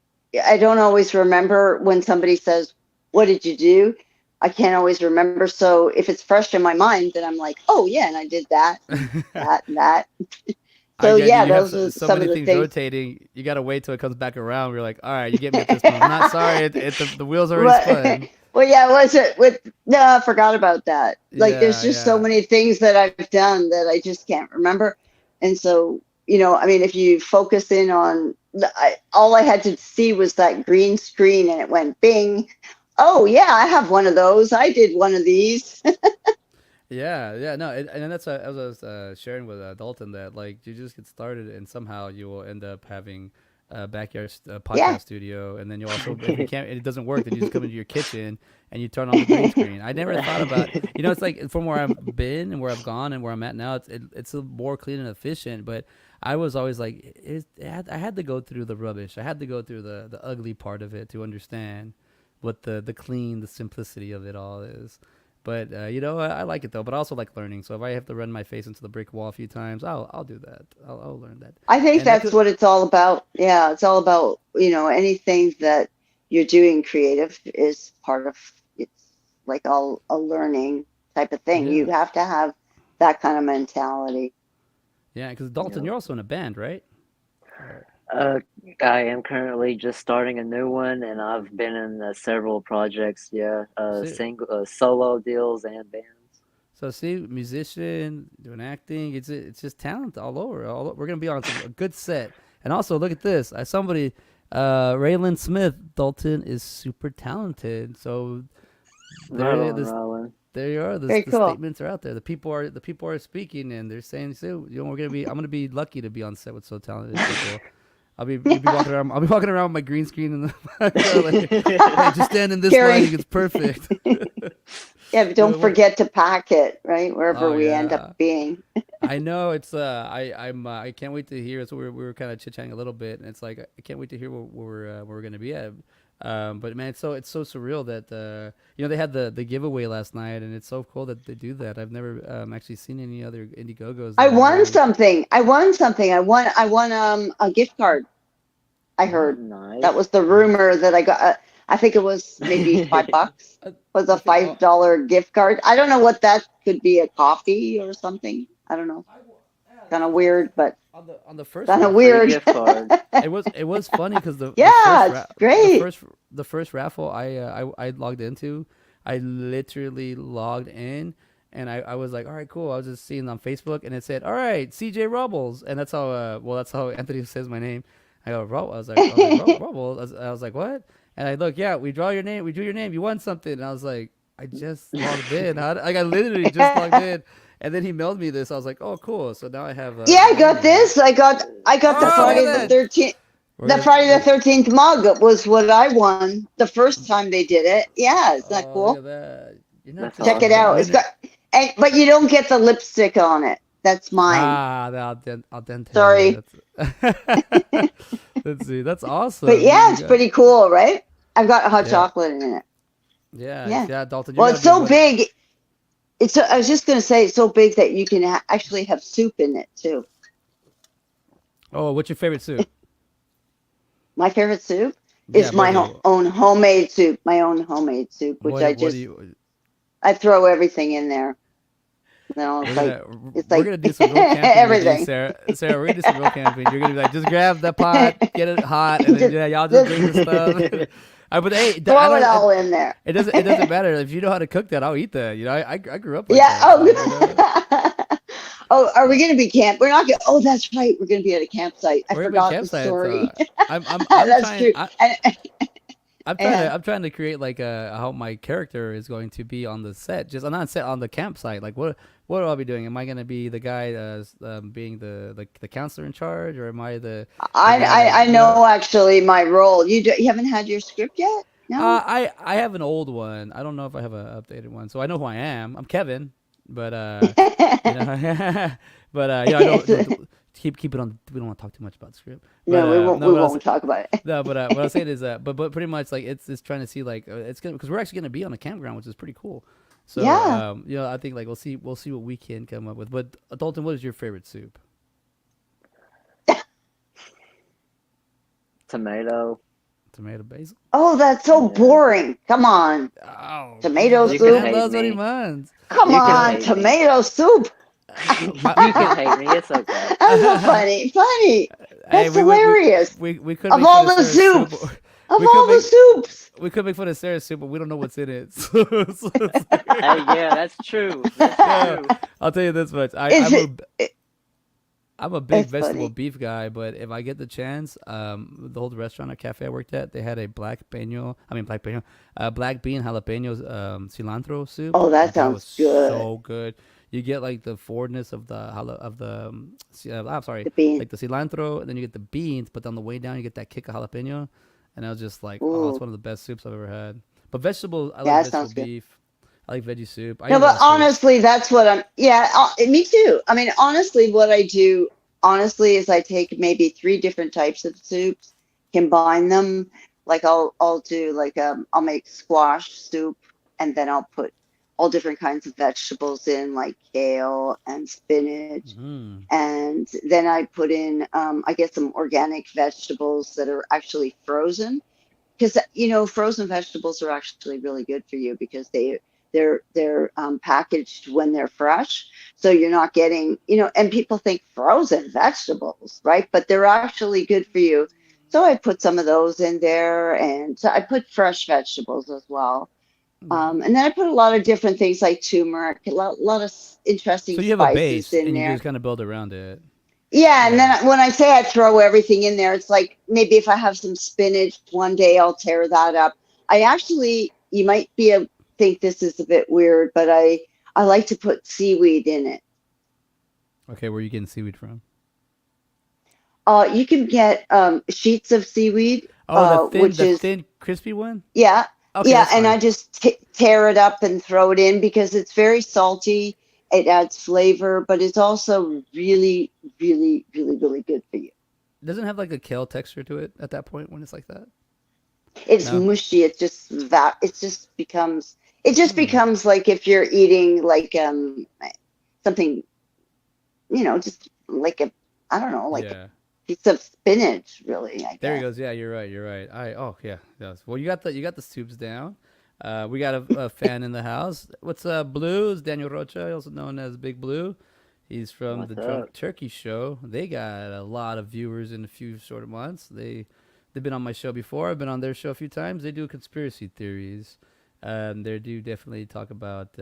D: I don't always remember when somebody says, "What did you do?" I can't always remember. So if it's fresh in my mind, then I'm like, "Oh yeah, and I did that, that, and that." So yeah,
A: you have
D: those are
A: so
D: some
A: many
D: of the
A: things
D: things.
A: rotating. You gotta wait till it comes back around. We're like, all right, you get me at this point. I'm not sorry. The wheels already spun.
D: Well, yeah, was it with? No, I forgot about that. Like, there's just so
A: Yeah.
D: many things that I've done that I just can't remember. And so, I mean, if you focus in on, all I had to see was that green screen, and it went bing. Oh yeah, I have one of those. I did one of these.
A: Yeah, no, and that's as I was sharing with Dalton that like you just get started and somehow you will end up having a backyard podcast
D: Yeah.
A: studio, and then you also if you can't, it doesn't work, then you just come into your kitchen and you turn on the green screen. I never thought about it's like from where I've been and where I've gone and where I'm at now, it's a more clean and efficient, but I was always like I had to go through the rubbish. I had to go through the ugly part of it to understand what the clean, the simplicity of it all is. But I like it though. But I also like learning. So if I have to run my face into the brick wall a few times, I'll do that. I'll learn that.
D: I think
A: And that
D: that's what it's all about. Yeah, it's all about, anything that you're doing creative is part of it's like all a learning type of thing.
A: Yeah,
D: You have to have that kind of mentality.
A: yeah. Because Dalton, you're also in a band, right?
B: I am currently just starting a new one, and I've been in several projects. Yeah,
A: See,
B: solo deals and bands.
A: so see, musician doing acting. It's just talent all over. We're gonna be on a good set. And also, look at this. Somebody, Raylan Smith, Dalton is super talented. So
B: Right
A: there,
B: on,
A: this,
B: Roland.
A: there you are.
D: Very
A: The
D: cool.
A: statements are out there. The people are speaking, and they're saying, "So, I'm gonna be lucky to be on set with so talented people." You'll be walking around. I'll be walking around with my green screen in the background, like, hey, just stand in this
D: Carrie.
A: lighting. It's perfect.
D: Yeah, but don't
A: What-
D: forget to pack it, right? Wherever
A: Oh,
D: we end
A: yeah.
D: up being.
A: I know it's I can't wait to hear. So we were kind of chit chatting a little bit, and it's like I can't wait to hear where we're gonna be at. But man, it's so surreal that they had the giveaway last night, and it's so cool that they do that. I've never actually seen any other IndieGoGos.
D: I
A: that are
D: won
A: doing-
D: something. I won a gift card. I heard.
B: Nice.
D: That was the rumor that I got. I think it was maybe $5. Was a $5 gift card. I don't know what that could be. A coffee or something. I don't know. Kind of weird, but
A: on the first
D: kind of
A: raffle,
B: Free
D: weird.
B: gift card.
A: it was funny because
D: Yeah, it's great.
A: the first raffle I logged into, I literally logged in. And I was like, all right, cool. I was just seeing on Facebook, and it said, all right, CJ Rubbles, and that's how Anthony says my name. I go, I was like Rubbles. I was like, what? And I look, yeah, we drew your name. You won something. And I was like, I just logged in. I literally just logged in. And then he mailed me this. I was like, oh, cool. So now I have.
D: Yeah, I got this. I got the
A: Oh,
D: Friday
A: look at
D: the 13th. The Friday the 13th mug was what I won the first time they did it. Yeah, isn't that
A: Oh, look
D: cool?
A: at that. You're not
B: That's
A: just
D: Check it
B: awesome.
D: out. It's got, but you don't get the lipstick on it. That's mine.
A: the al dente.
D: Sorry.
A: Let's see. That's awesome.
D: But yeah,
A: You
D: it's
A: got-
D: pretty cool, right? I've got hot
A: Yeah.
D: chocolate in it.
A: Yeah,
D: Yeah.
A: Dalton. You
D: Well,
A: gotta
D: it's
A: do
D: so
A: one.
D: big. I was just going to say it's so big that you can actually have soup in it too.
A: Oh, what's your favorite soup?
D: My favorite soup
A: Yeah,
D: is my
A: both of you.
D: own homemade soup. My own homemade soup, which I throw everything in there. No, it's
A: We're
D: like
A: gonna do some real camping with you,
D: everything.
A: Sarah. Sarah, we're gonna do some real camping. You're gonna be like, just grab the pot, get it hot, and then y'all just bring the stuff. But hey,
D: Throw it all in there.
A: It doesn't matter if you know how to cook that. I'll eat that. You know, I grew up like
D: Yeah.
A: that. So, you know.
D: Oh, are we going to be camp? We're not going. Oh, that's right. We're going to be at a campsite. I
A: We're gonna be
D: forgot the
A: campsite,
D: story.
A: I'm
D: That's
A: trying.
D: true.
A: I'm trying to create like how my character is going to be on the set. Just I'm not set on the campsite. Like what will I be doing? Am I gonna be the guy being the counselor in charge, or am I the
D: I know actually my role. You haven't had your script yet? No.
A: I have an old one. I don't know if I have an updated one. So I know who I am. I'm Kevin, but you know, but yeah, I don't keep it on. We don't want to talk too much about the script. But,
D: no, we won't.
A: no,
D: We
A: but
D: won't talk about it.
A: No, but what I'm saying is but pretty much like it's trying to see like it's gonna because we're actually gonna be on a campground, which is pretty cool. So
D: Yeah.
A: you know, I think like we'll see what we can come up with. But Dalton, what is your favorite soup?
B: Tomato.
A: Tomato basil.
D: Oh, that's so boring. Come on,
A: Oh,
D: tomato
B: You
D: soup.
B: can hate
A: That's what he
B: me.
A: wants.
D: Come
B: You can
D: on,
B: hate me.
D: tomato soup.
B: You can hate me. It's okay.
D: That's so funny. Funny. That's hilarious.
A: We could
D: Of
A: make
D: all
A: fun
D: the
A: Sarah's
D: soups.
A: soup.
D: Of
A: we could
D: all the
A: make-
D: soups.
A: We could make fun of Sarah's soup, but we don't know what's in it.
B: Hey, yeah, that's true. That's
A: Yeah.
B: true.
A: I'll tell you this much. I'm a big
D: It's
A: vegetable
D: funny.
A: beef guy, but if I get the chance, the old restaurant or cafe I worked at, they had a black bean jalapeno cilantro soup.
D: Oh, that
A: and
D: sounds
A: was
D: good.
A: so good. You get like the forwardness of the I'm sorry,
D: The bean.
A: like the cilantro, and then you get the beans, but on the way down you get that kick of jalapeno, and I was just like, oh, it's
D: Ooh.
A: one of the best soups I've ever had. But vegetables, I
D: Yeah,
A: like
D: that sounds
A: vegetable
D: good.
A: beef. I like veggie soup. I
D: No,
A: eat a lot
D: but
A: of soup.
D: honestly, that's what I'm. Yeah, me too. I mean, honestly, what I do, honestly, is I take maybe 3 different types of soups, combine them. Like I'll do like I'll make squash soup, and then I'll put all different kinds of vegetables in, like kale and spinach,
A: Mhm.
D: and then I put in I get some organic vegetables that are actually frozen, because frozen vegetables are actually really good for you because they're packaged when they're fresh, so you're not getting and people think frozen vegetables, right? But they're actually good for you. So I put some of those in there, and so I put fresh vegetables as well. And then I put a lot of different things like turmeric, a lot of interesting
A: So you have a
D: spices
A: base,
D: in
A: and you
D: there.
A: just kind of build around it.
D: Yeah, and then when I say I throw everything in there, it's like maybe if I have some spinach one day, I'll tear that up. You might think this is a bit weird, but I like to put seaweed in it.
A: Okay, where are you getting seaweed from?
D: You can get sheets of seaweed,
A: Oh,
D: which
A: the
D: is
A: thin, crispy one.
D: yeah,
A: Okay,
D: yeah,
A: that's
D: and
A: fine.
D: I just tear it up and throw it in because it's very salty. It adds flavor, but it's also really, really, really, really good for you.
A: Doesn't it have like a kale texture to it at that point when it's like that.
D: It's
A: No?
D: mushy. It just becomes like if you're eating like something, just like I don't know, like
A: Yeah.
D: a piece of spinach, really. I
A: There he
D: guess.
A: goes. Yeah, you're right. You're right. Yeah. Yes. Well, you got the soups down. We got a fan in the house. What's Blue? Is Daniel Rocha, also known as Big Blue. He's from
B: What's
A: the Drunk
B: up?
A: Turkey Show. They got a lot of viewers in a few short of months. They've been on my show before. I've been on their show a few times. They do conspiracy theories. They do definitely talk about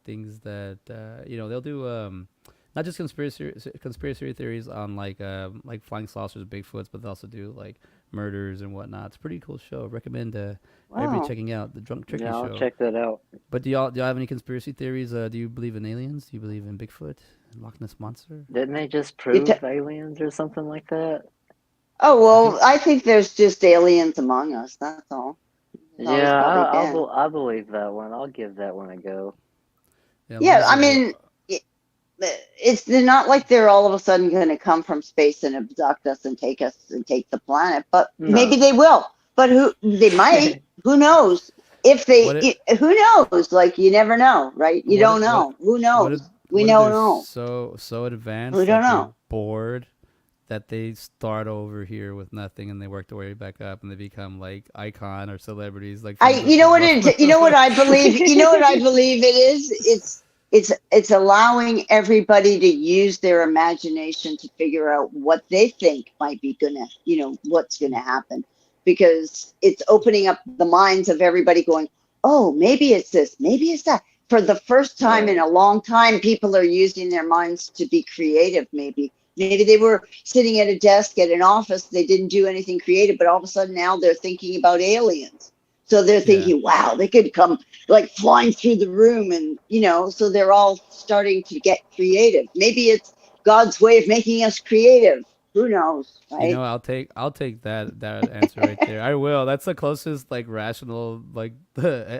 A: things that they'll do. Not just conspiracy theories on like flying saucers, Bigfoots, but they also do like murders and whatnot. It's a pretty cool show. Recommend everybody
D: Wow.
A: checking out the Drunk Turkey
B: Yeah,
A: Show.
B: I'll check that out.
A: But do y'all have any conspiracy theories? Do you believe in aliens? Do you believe in Bigfoot, Loch Ness monster?
B: Didn't they just
D: You
B: prove
D: ta-
B: aliens or something like that?
D: Oh well, I think there's just aliens among us. That's all. There's always
B: Yeah,
D: probably been.
B: I believe that one. I'll give that one a go.
A: Yeah, as long
D: Yeah,
A: as
D: I
A: they
D: mean, they're not like they're all of a sudden going to come from space and abduct us and take the planet, but maybe
B: No.
D: they will. But who they might? Who knows? If
A: what it
D: who knows? Like you never know, right? You
A: what
D: don't
A: it what
D: know. Who
A: what if
D: knows? We
A: what if
D: don't
A: they're
D: know.
A: so
D: We
A: advanced
D: don't
A: that they're
D: know.
A: bored, that they start over here with nothing and they work their way back up and they become like icon or celebrities like from
D: You know what
A: the
D: you know what I believe. You know what I believe it is. It's allowing everybody to use their imagination to figure out what they think might be gonna, what's gonna happen, because it's opening up the minds of everybody, going, oh, maybe it's this, maybe it's that. For the first time in
B: Right.
D: a long time, people are using their minds to be creative. Maybe they were sitting at a desk at an office, they didn't do anything creative, but all of a sudden now they're thinking about aliens. So they're
A: yeah.
D: thinking, wow, they could come like flying through the room, and so they're all starting to get creative. Maybe it's God's way of making us creative. Who knows,
A: You
D: right?
A: know, I'll take that answer right there. I will. That's the closest like rational like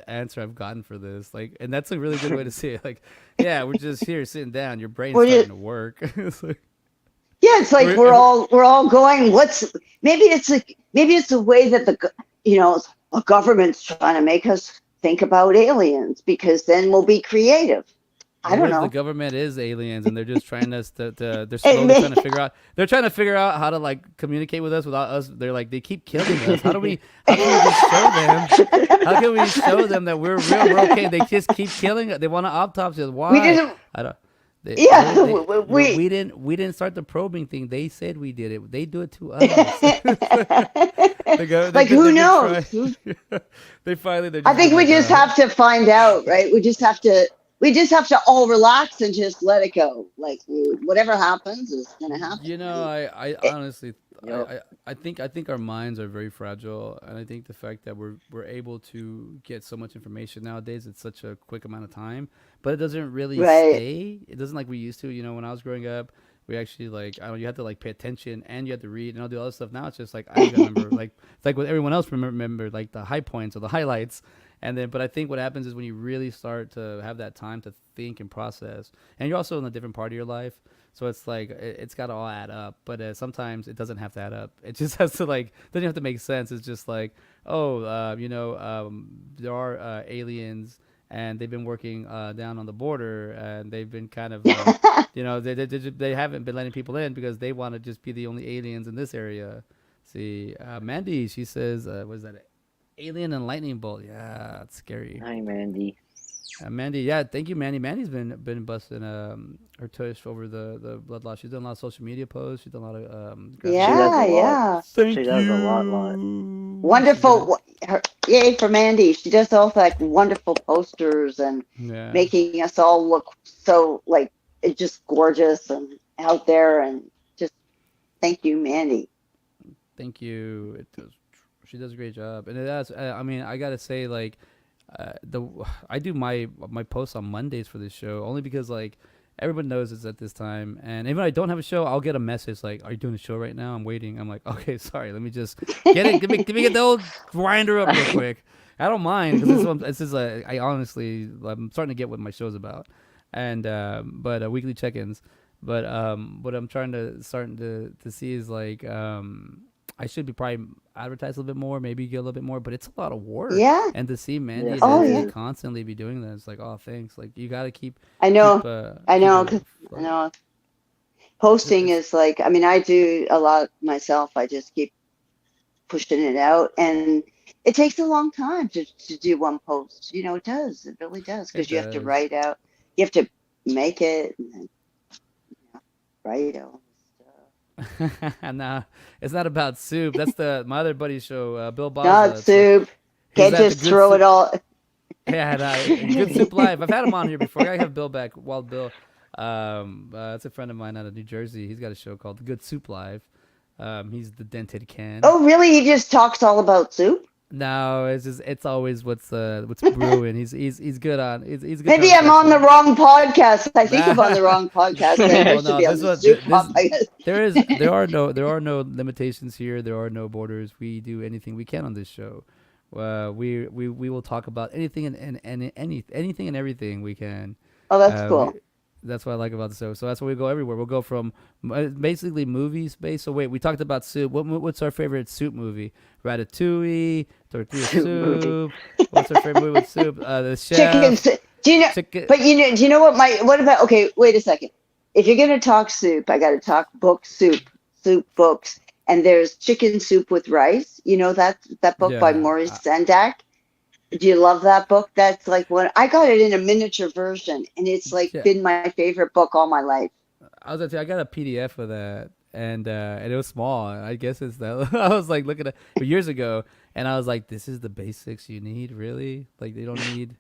A: answer I've gotten for this. Like, and that's a really good way to see it. Like, yeah, we're just here sitting down. Your brain's
D: We're
A: starting
D: just,
A: to work. It's like,
D: yeah, it's like
A: we're,
D: we're all going. Maybe it's a way that a government's trying to make us think about aliens, because then we'll be creative. I
A: or
D: don't
A: what if the
D: know.
A: government is aliens and they're just trying us to they're
D: It
A: slowly trying to
D: may,
A: figure out how to like communicate with us without us. They're like they keep killing us. How can we just show them? How can we show them that we're real? We're okay. They just keep killing us. They want to autopsy us.
D: we
A: Why?
D: didn't.
A: I don't.
D: Yeah,
A: We didn't start the probing thing. They said we did it. They do it to us. They go.
D: like who
A: They've been
D: knows?
A: trying. They finally they're
D: I
A: just been
D: think we
A: like
D: just have to find out, right? We just have to all relax and just let it go. Like whatever happens is gonna happen, right?
A: I
D: It,
A: honestly,
B: Yep.
A: I think our minds are very fragile, and I think the fact that we're able to get so much information nowadays, it's such a quick amount of time, but it doesn't really
D: right.
A: stay. It doesn't like we used to. You know, when I was growing up, we actually like I don't know, you had to like pay attention and you had to read and all the other stuff. Now it's just like I just remember like it's like what everyone else remember like the high points or the highlights. And then, but I think what happens is when you really start to have that time to think and process, and you're also in a different part of your life, so it's like it's got to all add up. But sometimes it doesn't have to add up. It just has to like doesn't have to make sense. It's just like oh, there are aliens and they've been working down on the border and they've been kind of they haven't been letting people in because they want to just be the only aliens in this area. See, Mandy, she says, was that alien and lightning bolt? Yeah, it's scary.
B: Hi, Mandy.
A: Mandy, yeah, thank you, Mandy. Mandy's been busting her tush over the blood loss. She's done a lot of social media posts. She's done a lot of graphic
B: She does a
D: Yeah,
A: design.
B: lot.
D: yeah.
B: She
A: Thank
B: does a lot.
A: you. She's been
D: Wonderful. Yay for Mandy. She does all like wonderful posters and
A: yeah.
D: making us all look so like it's just gorgeous and out there, and just thank you, Mandy.
A: Thank you. She does a great job, and it has. I mean, I gotta say, like, the I do my posts on Mondays for this show only because like everyone knows it's at this time, and even if I don't have a show, I'll get a message like, "Are you doing a show right now?" I'm waiting. I'm like, "Okay, sorry. Let me just get it. Let me get the old grinder up real quick." I don't mind because this is I honestly I'm starting to get what my show's about, and but weekly check-ins. But what I'm starting to see is like I should be probably advertise a little bit more, maybe get a little bit more, but it's a lot of work.
D: Yeah.
A: And to see Mandy
B: Yes,
A: and
B: it
D: Oh
A: Anthony
D: yeah.
B: is.
A: constantly be doing that, it's like, oh, thanks. Like you got to keep
D: I
A: keep
D: know. I
A: keep
D: know.
A: it.
D: I know. Posting
A: It's
D: is like, I mean, I do a lot myself. I just keep pushing it out, and it takes a long time to do one post. It does. It really does,
A: it
D: because you have to
A: does.
D: write out, you have to make it, and then write all
A: Nah, it's not about soup. That's my other buddy's show, Bill
D: the stuff. Not
A: Baza.
D: soup.
A: He's
D: Can't
A: at the
D: just
A: Good
D: throw it
A: Soup.
D: all.
A: Yeah, nah, Good Soup Live. I've had him on here before. I gotta have Bill back. Wild Bill. It's a friend of mine out of New Jersey. He's got a show called The Good Soup Live. He's the dented can.
D: Oh, really? He just talks all about soup?
A: No, it's always what's brewing. He's good on he's a good
D: Maybe I'm on the
A: conversation.
D: wrong podcast. I think I'm on the wrong podcast. I
A: Well,
D: should
A: no,
D: be on
A: this
D: the
A: one
D: Soup
A: this
D: Pop, I guess.
A: there are no limitations here. There are no borders. We do anything we can on this show. We will talk about anything and anything and everything we can.
D: Oh, that's
A: We
D: cool.
A: That's what I like about the show. So that's why we go everywhere. We'll go from basically movies based. So wait, we talked about soup. What's our favorite soup movie? Ratatouille, tortilla
B: Soup movie.
A: soup. What's our favorite movie with soup? The
D: Chicken.
A: chef.
D: Do you know?
A: Chicken.
D: But do you know what about? Okay, wait a second. If you're gonna talk soup, I got to talk soup books. And there's Chicken Soup with Rice. You know that book by
A: Yeah.
D: Maurice Sendak. Do you love that book? That's like one. I got it in a miniature version, and it's like
A: Yeah.
D: been my favorite book all my life.
A: I was gonna say I got a PDF of that, and it was small. I guess it's that. I was like looking at years ago, and I was like, "This is the basics you need, really? Like you don't need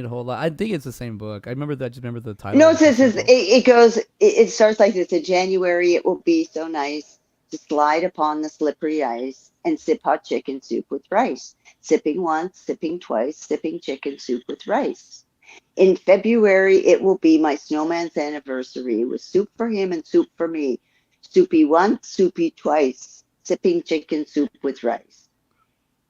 A: a whole lot." I think it's the same book. I just remember the title.
D: No,
A: Was so
D: it
A: simple.
D: it goes. It starts like this. In January, it will be so nice to slide upon the slippery ice and sip hot chicken soup with rice. Sipping once, sipping twice, sipping chicken soup with rice. In February, it will be my snowman's anniversary with soup for him and soup for me. Soupy once, soupy twice, sipping chicken soup with rice.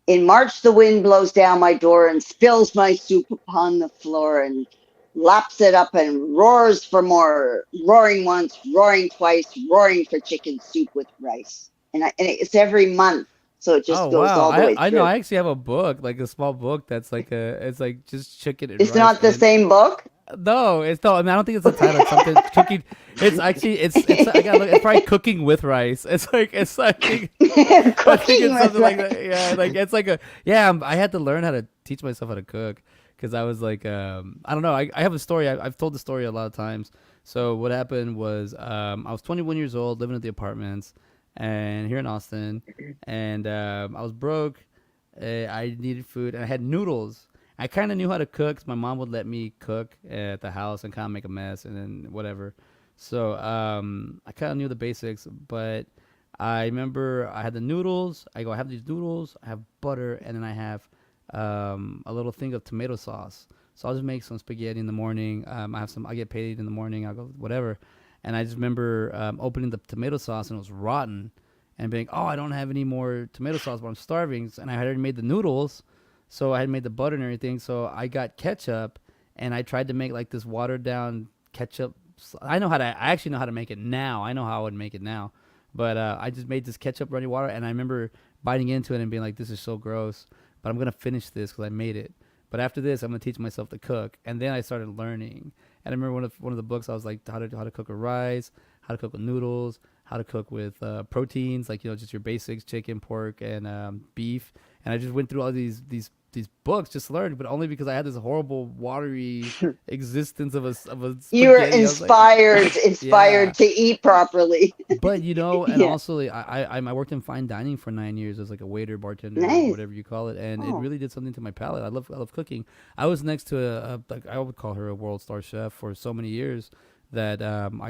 D: In March, the wind blows down my door and spills my soup upon the floor and laps it up and roars for more. Roaring once, roaring twice, roaring for chicken soup with rice. And it's every month, so it
A: Oh
D: just goes
A: wow!
D: all the way
A: I know.
D: through.
A: I actually have a book, like a small book that's like it's like just chicken and
D: It's
A: rice.
D: not the same book.
A: No, it's no. I mean, I don't think it's the title. It's something cooking. It's actually it's. I gotta look. It's probably cooking with rice. It's like I think
D: Cooking
A: it's
D: with
A: something like
D: rice.
A: that. Yeah, like it's like a yeah. I had to learn how to teach myself how to cook because I was like I don't know. I have a story. I've told the story a lot of times. So what happened was I was 21 years old, living at the apartments, and here in Austin, and I was broke. I needed food, and I had noodles. I kind of knew how to cook 'cause my mom would let me cook at the house and kind of make a mess and then whatever. So I kind of knew the basics, but I remember I had the noodles. I have these noodles. I have butter, and then I have a little thing of tomato sauce. So I'll just make some spaghetti in the morning. I have some. I get paid in the morning. I'll go whatever, and I just remember opening the tomato sauce and it was rotten, and being, oh, I don't have any more tomato sauce, but I'm starving, and I had already made the noodles, so I had made the butter and everything. So I got ketchup, and I tried to make like this watered down ketchup. I know how to. I actually know how to make it now. I know how I would make it now, but I just made this ketchup running water, and I remember biting into it and being like, "This is so gross," but I'm gonna finish this because I made it. But after this, I'm gonna teach myself to cook, and then I started learning. And I remember one of the books I was like, how to cook with rice, how to cook with noodles, how to cook with proteins, like just your basics, chicken, pork, and beef. And I just went through all these books just to learn, but only because I had this horrible watery existence of a
D: You were
A: spaghetti. I was like,
D: inspired
A: yeah.
D: to eat properly.
A: But and
D: Yeah,
A: also I worked in fine dining for 9 years as like a waiter, bartender,
D: nice.
A: whatever you call it, and it
D: Oh,
A: really did something to my palate. I love cooking. I was next to a like I would call her a world star chef for so many years that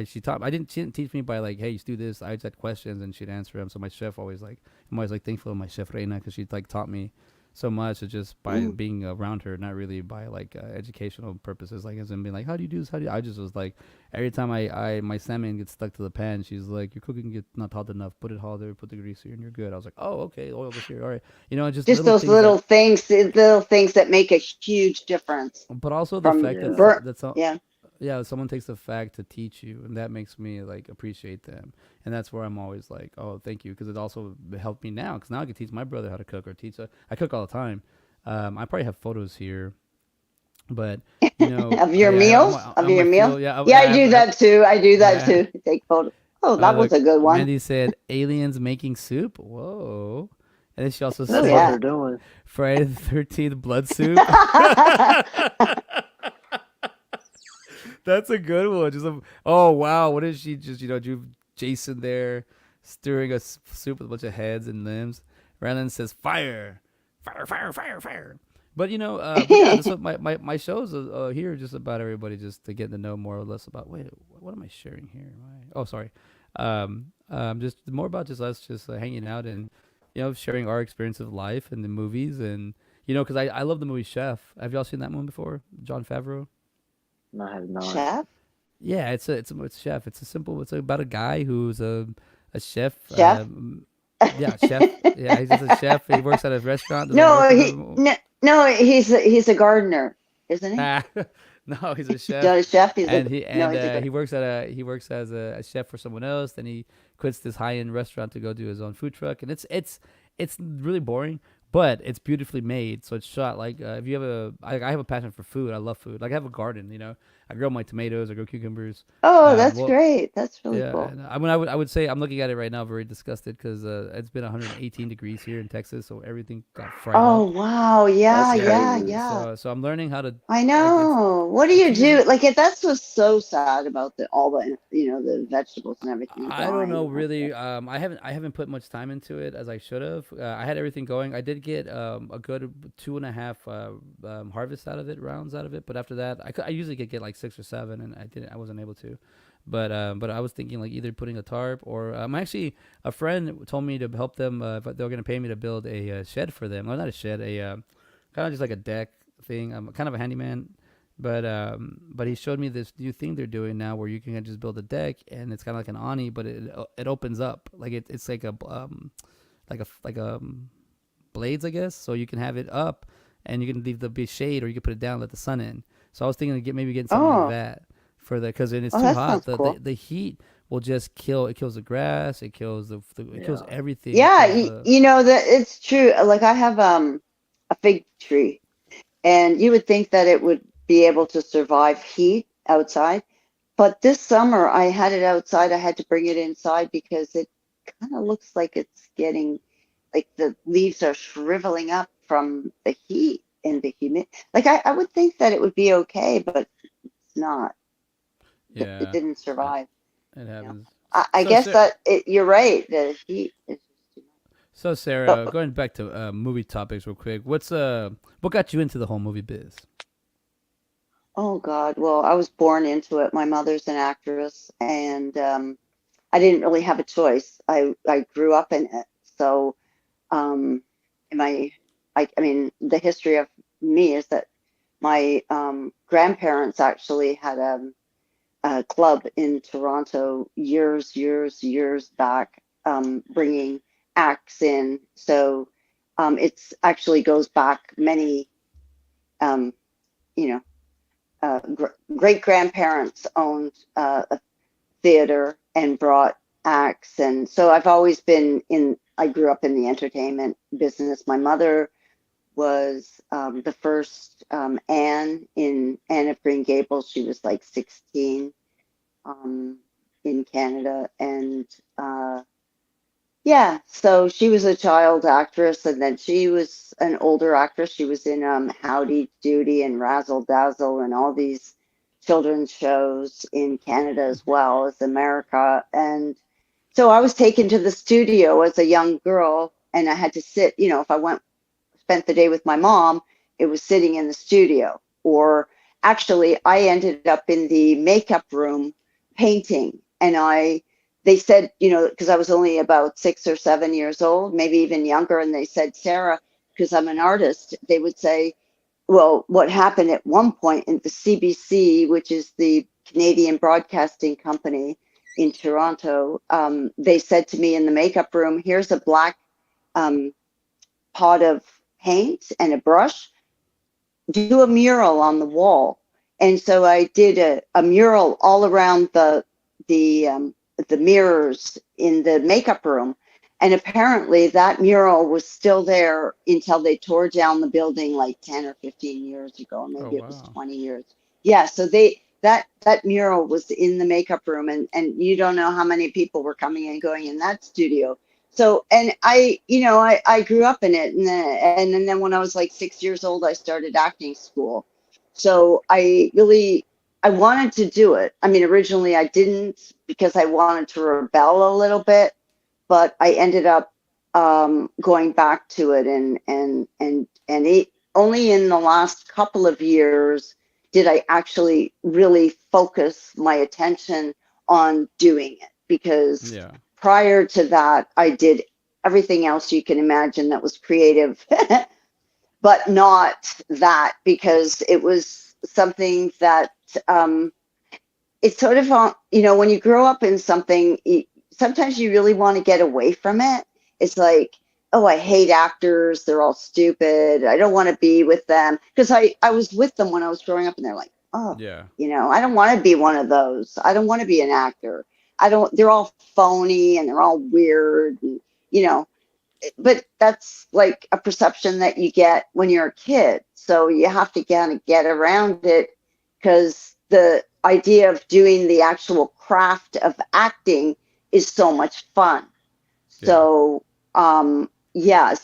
A: she didn't teach me by like, hey, you do this. I just had questions and she'd answer them. So my chef always like I'm always like thankful of my chef Reina because she like taught me so much just by
D: mm.
A: being around her, not really by like educational purposes, like as in being like, how do you do this? How do you? I just was like, every time I my salmon gets stuck to the pan, she's like, your cooking gets not hot enough. Put it hotter, put the grease here, and you're good. I was like, oh, okay, oil goes here, all right. Just
D: Just
A: little
D: those
A: things that,
D: little things that make a huge difference
A: but also the
D: from
A: fact
B: Yeah.
A: that
D: burnt.
A: that's all.
D: Yeah.
A: Yeah, someone takes the fact to teach you, and that makes me like appreciate them, and that's where I'm always like, oh, thank you, because it also helped me now, because now I can teach my brother how to cook or teach. I cook all the time. I probably have photos here, but
D: Of your
A: yeah,
D: meals? Of
A: on my
D: your meal?
A: field, yeah,
D: Yeah, I do that too. I do that
A: yeah.
D: too. Take photos. Oh, that was
A: Look,
D: a good one.
A: Mandy said aliens making soup. Whoa, and then she also
D: Oh,
B: That's what
A: said
B: they're
D: yeah.
B: doing.
A: Friday the 13th blood soup. That's a good one. Oh wow, what is she just drew Jason there stirring a soup with a bunch of heads and limbs. Randall says fire, fire, fire, fire, fire. But but yeah, that's what my shows here just about everybody just to get to know more or less about. Wait, what am I sharing here? Oh, sorry. Just more about just us just hanging out and sharing our experience of life and the movies, and because I love the movie Chef. Have y'all seen that one before? John Favreau.
B: I have not.
D: Chef?
A: Yeah, it's Chef. It's about a guy who's a chef.
D: Chef?
A: Yeah, chef. Yeah, he's just a chef. He works at a restaurant. Doesn't
D: No,
A: work in a,
D: no, he's a gardener, isn't he?
A: Ah, no, he's a
D: He's
A: chef,
D: not a chef. He's a
A: and he
D: no.
A: and
D: He's a
A: he works at he works as a chef for someone else. Then he quits this high end restaurant to go do his own food truck, and it's really boring, but it's beautifully made. So it's shot like if you have I have a passion for food. I love food. Like I have a garden. I grow my tomatoes. I grow cucumbers.
D: Oh, that's
A: Well,
D: great. That's really
A: yeah,
D: cool.
A: and I would say I'm looking at it right now, very disgusted because it's been 118 degrees here in Texas, so everything got fried
D: Oh,
A: up.
D: wow. Yeah,
B: That's
D: yeah,
B: crazy.
D: yeah.
A: So I'm learning how to
D: I
A: like it's
D: know. What do
A: a
D: you
A: few years.
D: do? Like, that's what's so sad about all the, the vegetables and everything
A: I don't know
D: dying out there.
A: really. I haven't put much time into it as I should have. I had everything going. I did get a good 2.5 harvest out of it, rounds out of it. But after that, I usually get like 6 or 7, and I wasn't able to. But I was thinking like either putting a tarp or actually a friend told me to help them if they were gonna pay me to build a shed for them. Well, not a shed, a kind of just like a deck thing. I'm kind of a handyman. But he showed me this new thing they're doing now where you can just build a deck and it's kind of like an awning, but it opens up like it's like a blades, I guess. So you can have it up and you can leave the big shade, or you can put it down, let the sun in. So I was thinking of maybe getting something like
D: Oh,
A: that for because when it's
D: oh,
A: too
D: that
A: hot,
D: sounds cool.
A: the heat will just kill. It kills the grass. It kills it kills
B: Yeah.
A: everything. It
D: Yeah,
A: kills the.
D: that it's true. Like I have a fig tree, and you would think that it would be able to survive heat outside. But this summer I had it outside. I had to bring it inside because it kind of looks like it's getting like the leaves are shriveling up from the heat and the humid. Like I would think that it would be okay, but it's not. It
A: Yeah,
D: didn't
A: it,
D: survive.
A: it
D: You know.
A: happens.
D: I
A: So,
D: guess
A: Sarah,
D: that you're right. The heat is just too
A: so
D: much.
A: Sarah, going back to movie topics real quick. What got you into the whole movie biz?
D: Oh God. Well, I was born into it. My mother's an actress, and I didn't really have a choice. I grew up in it. So, um, my I mean, the history of me is that my grandparents actually had a club in Toronto years back, bringing acts in. So, it's actually goes back many, um, you know. Great grandparents owned a theater and brought acts, and so I've always been in. I grew up in the entertainment business. My mother was the first Anne in Anne of Green Gables. She was like 16 in Canada, and yeah, so she was a child actress, and then she was an older actress. She was in Howdy Doody and Razzle Dazzle and all these children's shows in Canada as well as America. And so I was taken to the studio as a young girl, and I had to sit, if I spent the day with my mom, it was sitting in the studio. Or actually, I ended up in the makeup room painting, and they said, because I was only about 6 or 7 years old, maybe even younger, and they said, Sarah, because I'm an artist, they would say, well, what happened at one point in the CBC, which is the Canadian Broadcasting Company in Toronto, they said to me in the makeup room, here's a black pot of paint and a brush, do a mural on the wall. And so I did a mural all around the mirrors in the makeup room. And apparently that mural was still there until they tore down the building like 10 or 15 years ago.
A: Oh
D: Maybe it was
A: wow.
D: 20 years. Yeah, so that mural was in the makeup room, and you don't know how many people were coming and going in that studio. So, and I grew up in it, and then when I was like 6 years old, I started acting school. So I wanted to do it. I mean, originally I didn't because I wanted to rebel a little bit, but I ended up going back to it, and only in the last couple of years did I actually really focus my attention on doing it, because
A: Yeah.
D: prior to that I everything else you can imagine that was creative, but not that, because it was something that it's sort of, when you grow up in something, sometimes you really want to get away from it. It's like, oh, I hate actors. They're all stupid. I don't want to be with them. Because I was with them when I was growing up, and they're like, oh,
A: Yeah.
D: I don't want to be one of those. I don't want to be an actor. They're all phony and they're all weird. And, but that's like a perception that you get when you're a kid. So you have to kind of get around it, because the idea of doing the actual craft of acting is so much fun.
A: Yeah.
D: So,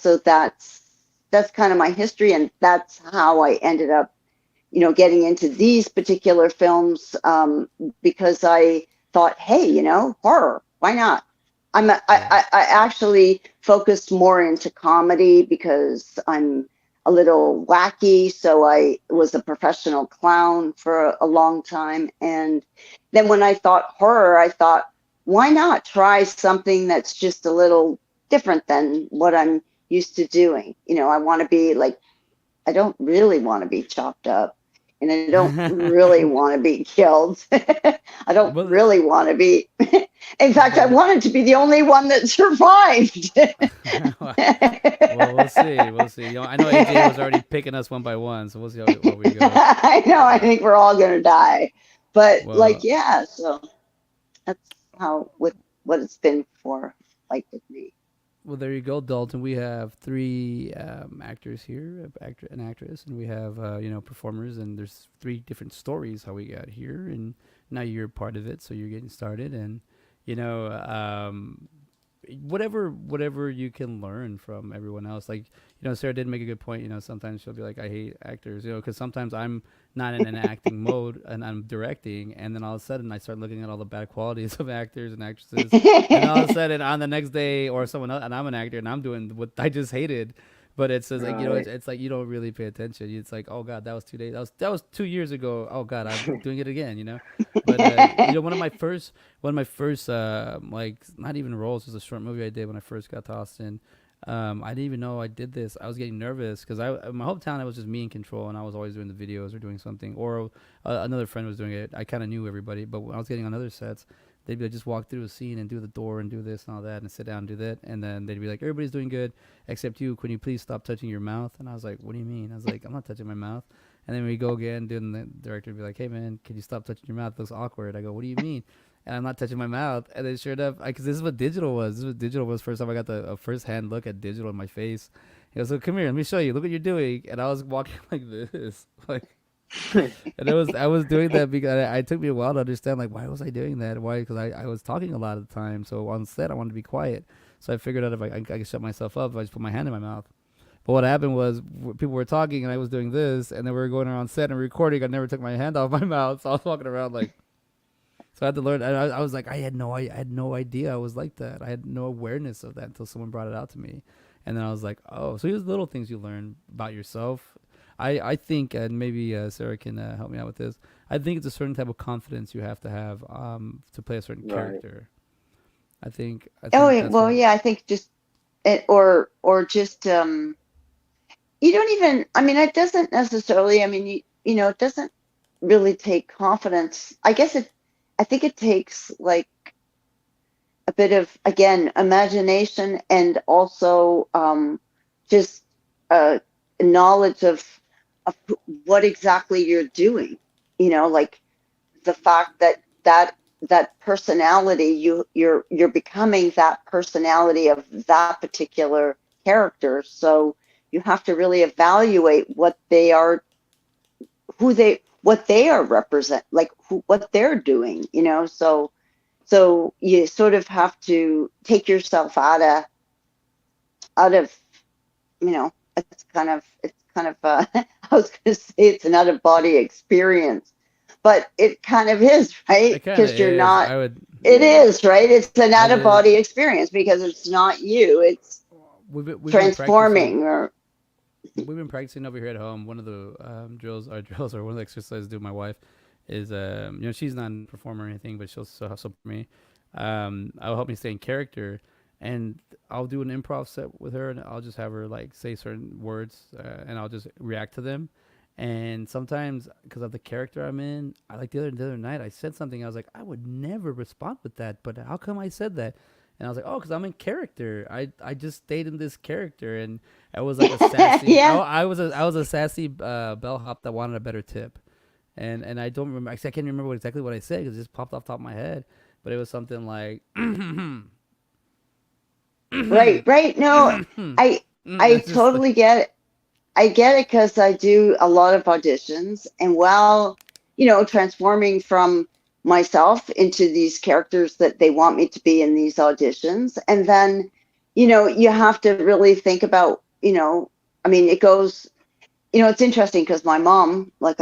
D: so that's kind of my history, and that's how I ended up, getting into these particular films, because I thought, hey, horror, why not? I actually focused more into comedy because I'm a little wacky. So I was a professional clown for a long time. And then when I thought horror, I thought, why not try something that's just a little different than what I'm used to doing? I want to be like, I don't really want to be chopped up, and I don't really want to be killed. I don't really want to be. In fact, I wanted to be the only one that survived.
A: Well, we'll see. We'll see. I know AJ was already picking us one by one, so we'll see how we go.
D: I know. I think we're all gonna die, but so that's what it's been for, like, with me.
A: Well, there you go, Dalton. We have 3 actors here, an actress, and we have performers, and there's 3 different stories how we got here, and now you're part of it, so you're getting started, and whatever you can learn from everyone else. Like, Sarah did make a good point. Sometimes she'll be like, I hate actors, because sometimes I'm not in an acting mode and I'm directing, and then all of a sudden I start looking at all the bad qualities of actors and actresses, and all of a sudden on the next day or someone else, and I'm an actor and I'm doing what I just hated. But it's just like, it's like you don't really pay attention. It's like, oh God, that was 2 days. That was 2 years ago. Oh God, I'm doing it again. But one of my first like, not even roles, was a short movie I did when I first got to Austin. I didn't even know I did this. I was getting nervous because my hometown, it was just me in control, and I was always doing the videos or doing something, or another friend was doing it. I kind of knew everybody, but when I was getting on other sets, they'd be like, just walk through a scene and do the door and do this and all that and sit down and do that. And then they'd be like, everybody's doing good except you. Can you please stop touching your mouth? And I was like, what do you mean? I was like, I'm not touching my mouth. And then we go again, and the director would be like, hey man, can you stop touching your mouth? It looks awkward. I go, what do you mean? And I'm not touching my mouth. And then sure enough, because this is what digital was. This is what digital was. First time I got a first-hand look at digital in my face. He goes, so come here, let me show you. Look what you're doing. And I was walking like this, like. And I was doing that because it took me a while to understand, like, why was I doing that? Why? Because I was talking a lot of the time. So on set, I wanted to be quiet. So I figured out if I could shut myself up if I just put my hand in my mouth. But what happened was people were talking and I was doing this, and then we were going around set and recording. I never took my hand off my mouth, so I was walking around like. So I had to learn. I was like, I had no idea I was like that. I had no awareness of that until someone brought it out to me, and then I was like, oh, so here's little things you learn about yourself. I think, and maybe Sarah can help me out with this. I think it's a certain type of confidence you have to play a certain character. I think.
D: Oh well, yeah. I think just or just you don't even. I mean, it doesn't necessarily. I mean, it doesn't really take confidence. I guess I think it takes like a bit of, again, imagination, and also just knowledge of what exactly you're doing. Like the fact that personality, you're becoming that personality of that particular character. So you have to really evaluate what they are, what they are represent, like what they're doing. So you sort of have to take yourself out of it's kind of I was going to say it's an out of body experience, but it kind of is, right? Because you're not. It is, right? It's an out of body experience because it's not you. It's transforming.
A: We've been practicing over here at home. One of the drills or one of the exercises I do with my wife is she's not a performer or anything, but she'll help me. I'll help me stay in character. and I'll do an improv set with her, and I'll just have her like say certain words, and I'll just react to them. And sometimes, because of the character I'm in, I like the other night I said something. I was like, I would never respond with that, but how come I said that? And I was like, oh, because I'm in character. I just stayed in this character, and I was like a sassy.
D: Yeah.
A: I was a sassy bellhop that wanted a better tip, and I don't remember. Actually, I can't remember exactly what I said because it just popped off the top of my head. But it was something like,
D: Right. No, I
A: that's just
D: totally get it. I get it because I do a lot of auditions, and while, transforming from myself into these characters that they want me to be in these auditions, and then, you have to really think about, I mean, it goes, it's interesting because my mom, like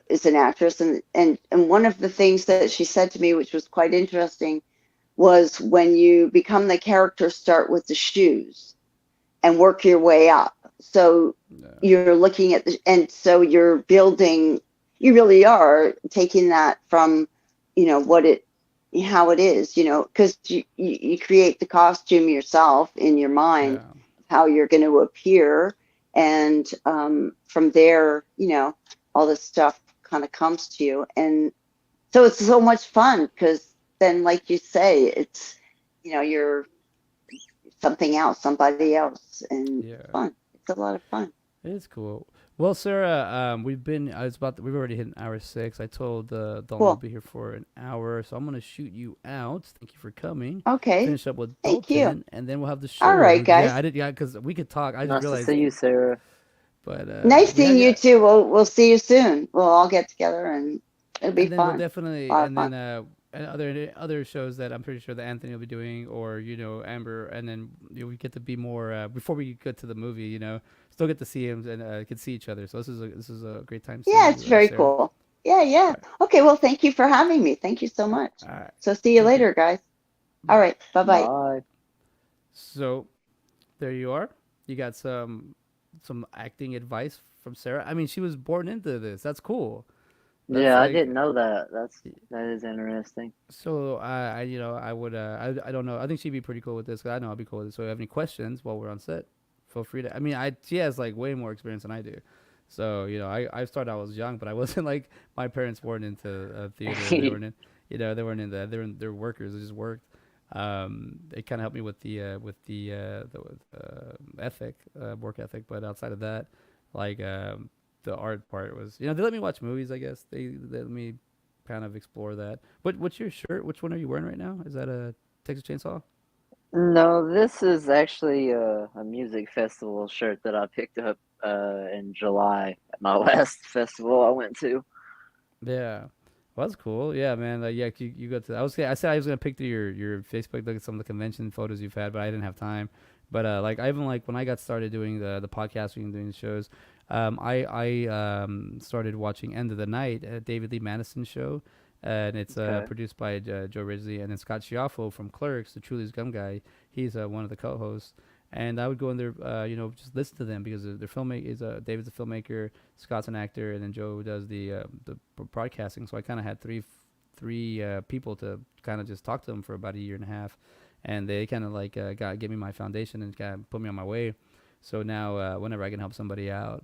D: is an actress, and one of the things that she said to me, which was quite interesting, was when you become the character, start with the shoes and work your way up. So
A: no.
D: you're looking at and so you're building, you really are taking that from, how it is, because you create the costume yourself in your mind,
A: Yeah.
D: how you're going to appear. And from there, all this stuff kind of comes to you. And so it's so much fun because then, like you say, it's, you're something else, somebody else, and
A: Yeah.
D: it's fun. It's a lot of fun.
A: It is cool. Well, Sarah, we've already hit an hour 6. I told Dalton we'll
D: Cool.
A: be here for an hour, so I'm gonna shoot you out. Thank you for coming.
D: Okay.
A: Finish up with
D: Thank you.
A: Dalton, and then we'll have the show.
D: All right, guys.
A: Because we could talk. I just
B: Nice to
A: realized,
B: see you, Sarah.
A: but
D: Nice seeing you
A: yeah.
D: too. We'll see you soon. We'll all get together and it'll be
A: And then we'll
D: fun.
A: definitely,
D: A lot of
A: and
D: fun.
A: then and other shows that I'm pretty sure that Anthony will be doing, or Amber, and then we get to be more before we get to the movie. Still get to see him and can see each other. So this is a great time seeing
D: Yeah,
A: you,
D: it's very
A: Sarah.
D: cool. Yeah. Okay, well, thank you for having me. Thank you so much.
A: All right.
D: So see you
A: Thank you.
D: later, guys. All right. Bye-bye.
B: Bye.
A: So there you are. You got some acting advice from Sarah. I mean, she was born into this. That's cool. That's
B: Yeah, I
A: like,
B: didn't know that. That is interesting.
A: so I would I don't know. I think she'd be pretty cool with this. 'Cause I know I'll be cool with this. So if you have any questions while we're on set, feel free to. I mean, she has like way more experience than I do. So I started. I was young, but I wasn't like my parents weren't into theater. They weren't in. They weren't in that. They're workers. They just worked. It kind of helped me with the ethic, work ethic. But outside of that, like the art part was, they let me watch movies. I guess they let me kind of explore that. What's your shirt? Which one are you wearing right now? Is that a Texas Chainsaw?
B: No, this is actually a music festival shirt that I picked up in July at my last festival I went to.
A: Yeah. Well, that's cool. Yeah, man. Yeah, you got to. I said I was gonna pick through your Facebook, look at some of the convention photos you've had, but I didn't have time. But like I even like when I got started doing the podcasting and doing the shows, I started watching End of the Night, David Lee Madison show, and it's
B: Okay.
A: produced by Joe Ridley, and then Scott Schiaffo from Clerks, the Truly's Gum guy. He's one of the co-hosts. And I would go in there, just listen to them because their filmmaker is David's a filmmaker, Scott's an actor, and then Joe does the broadcasting. So I kind of had three people to kind of just talk to them for about a year and a half, and they kind of like gave me my foundation and kind of put me on my way. So now, whenever I can help somebody out,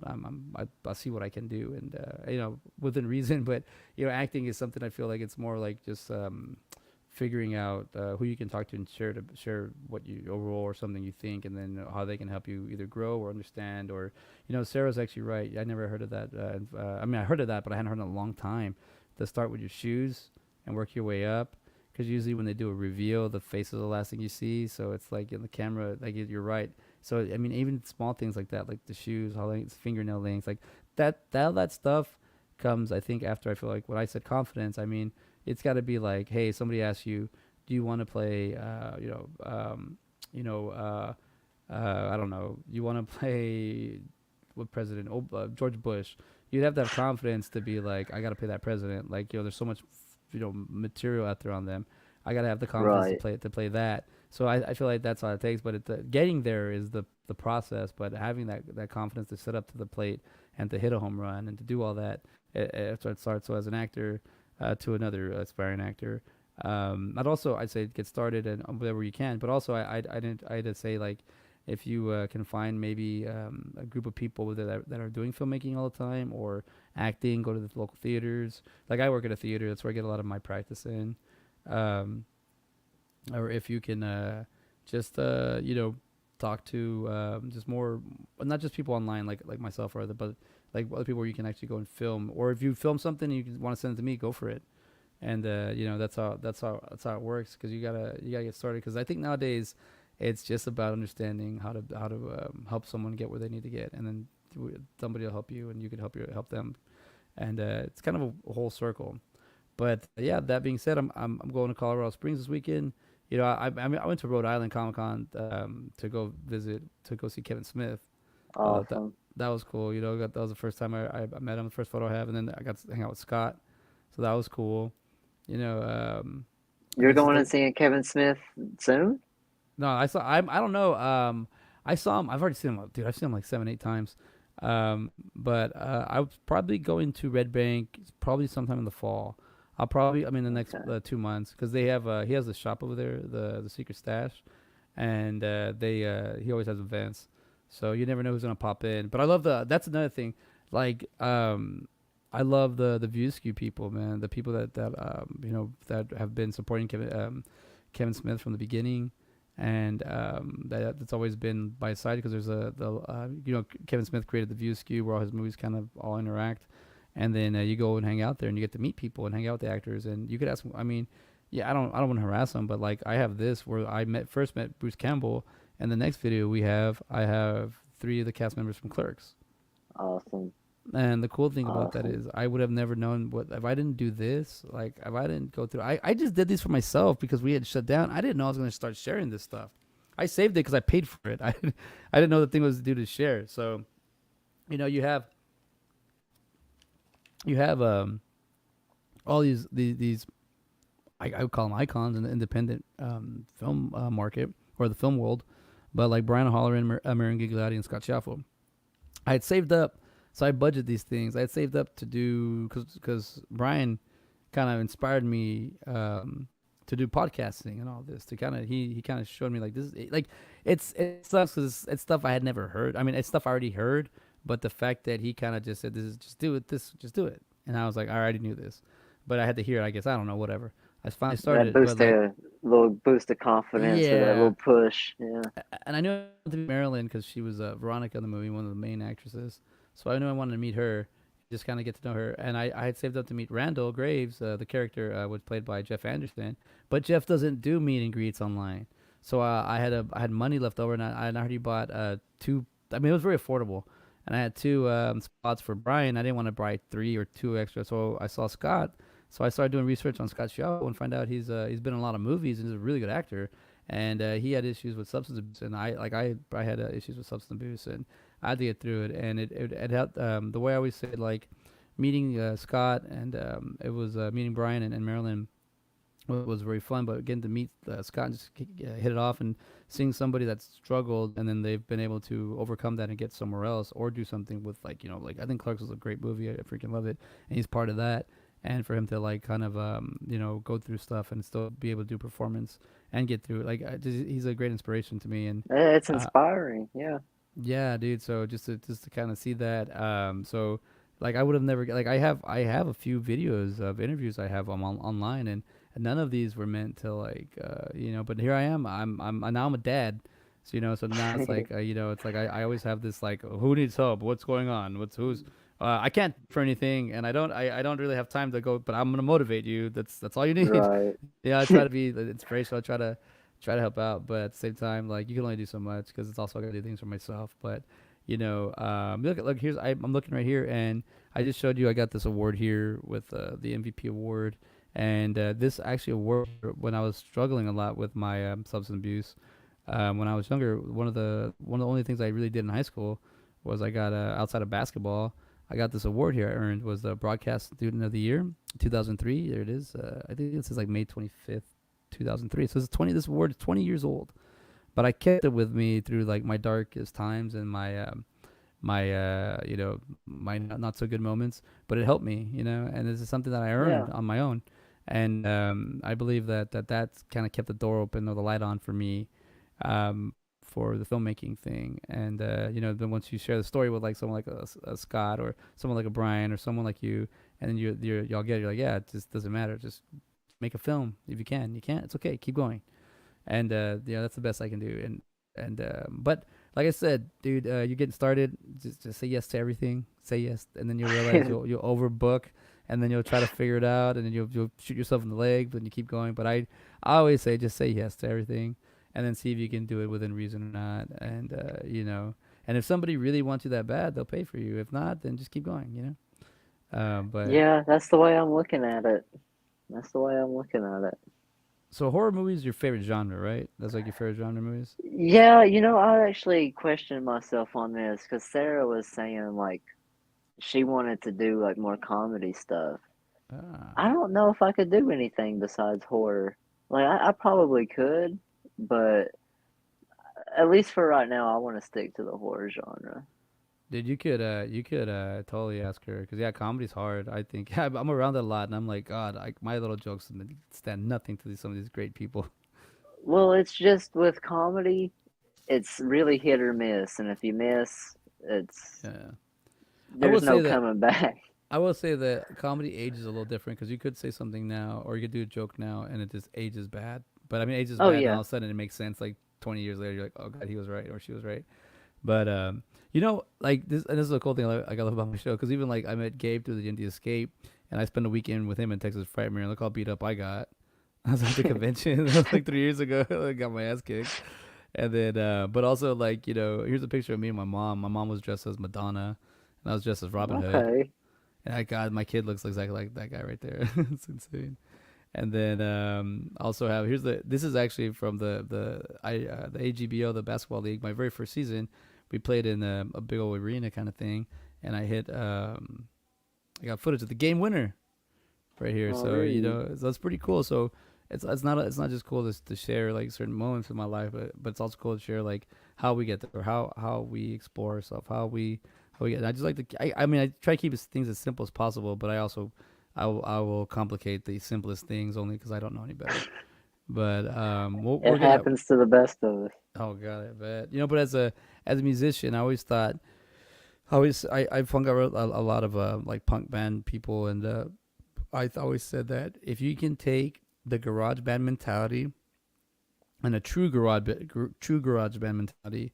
A: I'll see what I can do, and within reason. But acting is something I feel like it's more like just figuring out who you can talk to and share what your role or something you think, and then how they can help you either grow or understand. Or Sarah's actually right. I never heard of that. I mean, I heard of that, but I hadn't heard it in a long time. To start with your shoes and work your way up, because usually when they do a reveal, the face is the last thing you see. So it's like in the camera, like you're right. So I mean, even small things like that, like the shoes, how length, fingernail lengths, like that stuff comes, I think, after. I feel like when I said confidence, I mean, it's got to be like, hey, somebody asks you, do you want to play, I don't know, you want to play with President George Bush? You'd have to have confidence to be like, I got to play that president. Like, there's so much, material out there on them. I got to have the confidence
B: Right.
A: to play that. So I feel like that's all it takes. But getting there is the process. But having that confidence to sit up to the plate and to hit a home run and to do all that, that's what it starts. So as an actor, to another aspiring actor, I'd say get started and whatever you can, but also I'd say like if you can find maybe a group of people that are doing filmmaking all the time or acting, go to the local theaters. Like I work at a theater, that's where I get a lot of my practice in. Um, or if you can just talk to just more, not just people online like myself or other, but like other people where you can actually go and film. Or if you film something and you want to send it to me, go for it. And that's how it works, because you gotta get started. Because I think nowadays it's just about understanding how to help someone get where they need to get, and then somebody will help you, and you can help them, and it's kind of a whole circle. But yeah, that being said, I'm going to Colorado Springs this weekend. I went to Rhode Island Comic Con to go see Kevin Smith.
B: Awesome.
A: That was cool. That was the first time I met him, the first photo I have, and then I got to hang out with Scott, so that was cool.
B: You're going to see Kevin Smith soon?
A: No, I don't know. I saw him. I've already seen him, dude. I've seen him like 7, 8 times. But I was probably going to Red Bank probably sometime in the fall. I mean, the next 2 months, because he has a shop over there, the Secret Stash, and he always has events, so you never know who's gonna pop in. But I love that's another thing, like I love the View Skew people, man. The people that have been supporting Kevin Smith from the beginning, and that's always been by his side, because there's Kevin Smith created the View Skew where all his movies kind of all interact, and then you go and hang out there and you get to meet people and hang out with the actors, and you could ask. I mean, yeah, I don't want to harass them, but like I have this where I first met Bruce Campbell, and the next video I have 3 of the cast members from Clerks.
B: Awesome.
A: And the cool thing about that is I would have never known what if I didn't do this. Like if I didn't go through, I just did these for myself because we had shut down. I didn't know I was going to start sharing this stuff. I saved it because I paid for it. I didn't know the thing was due to share. So, you have all these I would call them icons in the independent film market or the film world, but like Brian O'Halloran, Marion Gigliotti, and Scott Schaffel. I had saved up. So I budget these things. I had saved up to do, because Brian kind of inspired me to do podcasting and all this. To kind of he kind of showed me like this, like it sucks because it's stuff I had never heard. I mean, it's stuff I already heard, but the fact that he kind of just said, just do it, and I was like, I already knew this, but I had to hear it. I guess I don't know, whatever. I finally started.
B: That little boost of confidence, or that little push. Yeah.
A: And I knew Marilyn because she was Veronica in the movie, one of the main actresses. So I knew I wanted to meet her, just kind of get to know her. And I had saved up to meet Randall Graves, the character was played by Jeff Anderson. But Jeff doesn't do meet and greets online. So I had money left over, and I heard he bought 2. I mean, it was very affordable. And I had 2 spots for Brian. I didn't want to buy 3 or 2 extra. So I saw Scott. So I started doing research on Scott Shaw and find out he's been in a lot of movies and he's a really good actor. And he had issues with substance abuse, and I had issues with substance abuse, and I had to get through it. And it helped. The way I always say, like meeting Scott and it was meeting Brian and Marilyn was very fun. But getting to meet Scott and just hit it off, and seeing somebody that's struggled and then they've been able to overcome that and get somewhere else or do something with like I think Clerks was a great movie. I freaking love it, and he's part of that. And for him to like kind of go through stuff and still be able to do performance and get through it, like he's a great inspiration to me. And
B: it's inspiring.
A: Yeah, dude. So just to kind of see that, so like I would have never like I have a few videos of interviews I have online, and none of these were meant to like but here I am. Now I'm a dad. So so now it's like it's like I always have this like, who needs help, what's going on, who's I can't for anything, and I don't really have time to go, but I'm gonna motivate you. That's all you need.
B: Right.
A: Yeah, I try to be inspirational. I try to help out, but at the same time, like you can only do so much, because it's also I gotta do things for myself. But look, here's I'm looking right here, and I just showed you I got this award here with the MVP award, and this actually award when I was struggling a lot with my substance abuse. When I was younger, one of the only things I really did in high school was I got outside of basketball. I got this award here I earned, was the Broadcast Student of the Year, 2003. There it is. I think this is like May 25th, 2003. So this award is 20 years old. But I kept it with me through like my darkest times and my my not so good moments. But it helped me, and this is something that I earned on my own. And I believe that's kind of kept the door open or the light on for me, for the filmmaking thing. And then once you share the story with like someone like a Scott or someone like a Brian or someone like you, and then you're like, yeah, it just doesn't matter, just make a film if you can. You can't, it's okay, keep going. And that's the best I can do. And but like I said, dude, you're getting started. Just say yes to everything. Say yes, and then you'll realize you'll overbook, and then you'll try to figure it out, and then you'll shoot yourself in the leg, but you keep going. But I always say just say yes to everything, and then see if you can do it within reason or not. And and if somebody really wants you that bad, they'll pay for you. If not, then just keep going. But
B: Yeah, that's the way I'm looking at it. That's the way I'm looking at it.
A: so horror movies is your favorite genre, right? That's like your favorite genre movies.
B: Yeah, I actually questioned myself on this because Sarah was saying like she wanted to do like more comedy stuff.
A: Ah.
B: I don't know if I could do anything besides horror. Like I probably could, but at least for right now, I want to stick to the horror genre.
A: Dude, you could totally ask her because yeah, comedy's hard. I think I'm around it a lot, and I'm like, God, my little jokes stand nothing to some of these great people.
B: Well, it's just with comedy, it's really hit or miss, and if you miss, it's
A: Yeah, I will
B: there's
A: say
B: no
A: that
B: coming back.
A: I will say that comedy ages a little different because you could say something now, or you could do a joke now, and it just ages bad. But I mean, ages
B: Oh
A: bad, and all
B: yeah.
A: of a sudden it makes sense. Like 20 years later, you're like, oh God, he was right, or she was right. But like this, and this is a cool thing I love about my show because even like I met Gabe through the Indie Escape, and I spent a weekend with him in Texas Frightmare, and look how beat up I got. I was at the convention like 3 years ago. I got my ass kicked, and then but also like here's a picture of me and my mom. My mom was dressed as Madonna, and I was dressed as Robin Hood.
B: Okay.
A: And I God, my kid looks exactly like that guy right there. It's insane. And then also have this is actually from the AGBO, the basketball league. My very first season, we played in a big old arena kind of thing, and I got footage of the game winner right here.
B: Oh,
A: So
B: really?
A: so that's pretty cool. So it's not just cool to share like certain moments in my life, but it's also cool to share like how we get there, or how we explore ourselves, how we get. I just like to. I mean, I try to keep things as simple as possible, but I will complicate the simplest things only because I don't know any better. But we're
B: It
A: gonna.
B: happens to the best of us.
A: Oh God, I bet. But as a musician, I always thought. I've hung out with a lot of like punk band people, and always said that if you can take the garage band mentality and a true garage band mentality,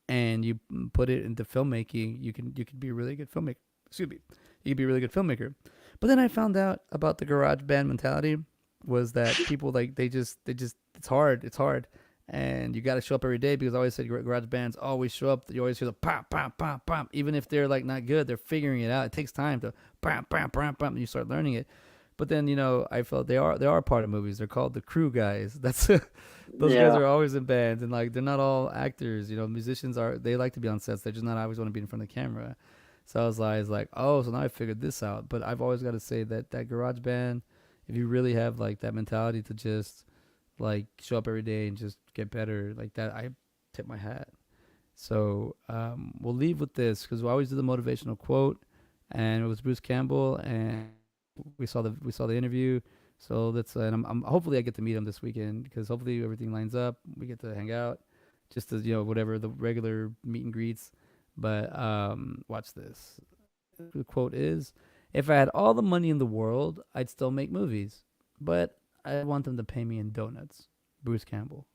A: and you put it into filmmaking, you could be a really good filmmaker. Excuse me, you could be a really good filmmaker. But then I found out about the garage band mentality was that people like they just it's hard, and you got to show up every day because I always said garage bands always show up. You always hear the pop pop pop pop, even if they're like not good, they're figuring it out. It takes time to pop pop pop pop, and you start learning it. But then I felt they are part of movies. They're called the crew guys. That's those guys
B: Yeah.
A: are always in bands, and like they're not all actors. Musicians they like to be on sets. They're just not always want to be in front of the camera. So I was like, oh, so now I figured this out. But I've always got to say that garage band, if you really have like that mentality to just like show up every day and just get better like that, I tip my hat. So we'll leave with this because we always do the motivational quote, and it was Bruce Campbell, and we saw the interview. So and I'm hopefully I get to meet him this weekend because hopefully everything lines up. We get to hang out, just as whatever the regular meet and greets. But watch this. The quote is, "If I had all the money in the world, I'd still make movies, but I want them to pay me in donuts." Bruce Campbell.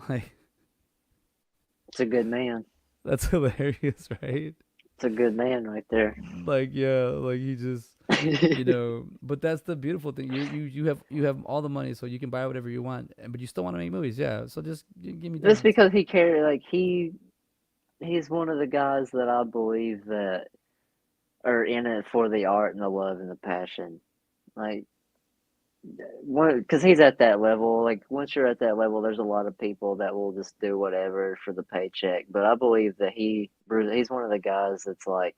A: Like
B: It's a good man.
A: that's hilarious, right?
B: It's a good man right there.
A: Like yeah, like he just but that's the beautiful thing. You have all the money, so you can buy whatever you want, but you still want to make movies. Yeah, so just give me
B: Just
A: donuts.
B: because he cared, like he's one of the guys that I believe that are in it for the art and the love and the passion. Like, because he's at that level. Like, once you're at that level, there's a lot of people that will just do whatever for the paycheck. But I believe that he's one of the guys that's like,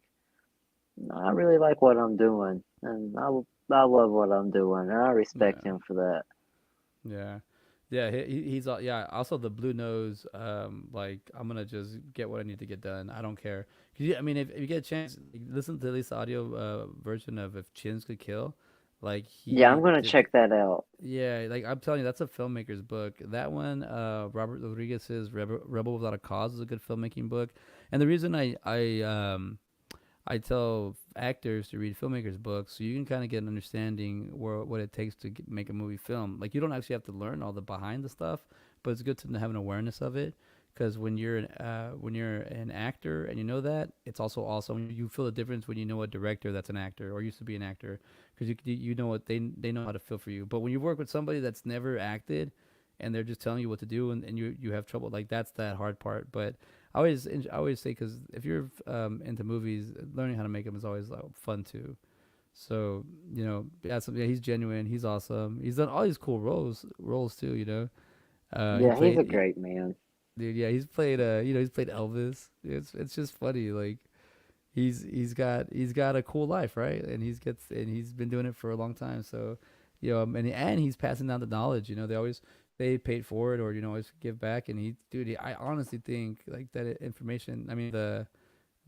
B: "No, I really like what I'm doing, and I love what I'm doing, and I respect
A: Yeah,
B: him for that."
A: yeah, yeah. Yeah. Also, the blue nose. Like I'm gonna just get what I need to get done. I don't care. 'Cause I mean, if you get a chance, listen to at least the audio version of "If Chins Could Kill." Like
B: Yeah, I'm
A: he
B: gonna
A: did,
B: check that out.
A: yeah, like I'm telling you, that's a filmmaker's book. That one, Robert Rodriguez's Rebel Without a Cause is a good filmmaking book. And the reason I tell actors to read filmmakers' books so you can kind of get an understanding what it takes to make a movie film. Like you don't actually have to learn all the behind the stuff, but it's good to have an awareness of it. Because when you're an actor and you know that, it's also awesome. You feel the difference when you know a director that's an actor or used to be an actor, because you know what they know how to feel for you. But when you work with somebody that's never acted, and they're just telling you what to do, and you have trouble, like that's that hard part. But I always say, because if you're into movies, learning how to make them is always fun too. So yeah, he's genuine. He's awesome. He's done all these cool roles too. He
B: Yeah, he's a
A: played,
B: great man.
A: dude. Yeah, he's played Elvis. It's just funny. Like he's got a cool life, right? And he's been doing it for a long time. So and he's passing down the knowledge. They pay it forward, or always give back. And I honestly think like that information. I mean the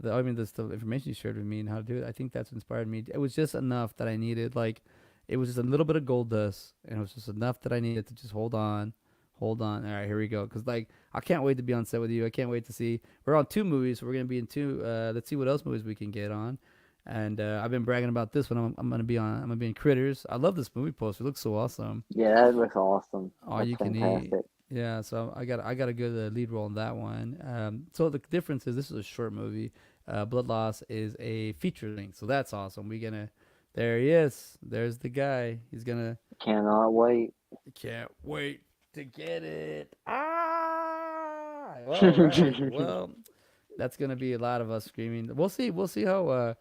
A: information you shared with me and how to do it. I think that's inspired me. It was just enough that I needed. Like it was just a little bit of gold dust, and it was just enough that I needed to just hold on. Hold on. All right, here we go. Because like I can't wait to be on set with you. I can't wait to see. We're on 2 movies, so we're gonna be in 2. Let's see what else movies we can get on. And I've been bragging about this one. I'm gonna be on. I'm gonna be in Critters. I love this movie poster. It looks so awesome.
B: Yeah, that looks awesome.
A: All
B: That's
A: you can eat.
B: fantastic.
A: Yeah, so I got a good lead role in that one. So the difference is this is a short movie. Blood Loss is a feature length, so that's awesome. There he is. There's the guy. He's gonna.
B: Cannot wait.
A: Can't wait to get it. All right. Well, that's gonna be a lot of us screaming. We'll see. We'll see how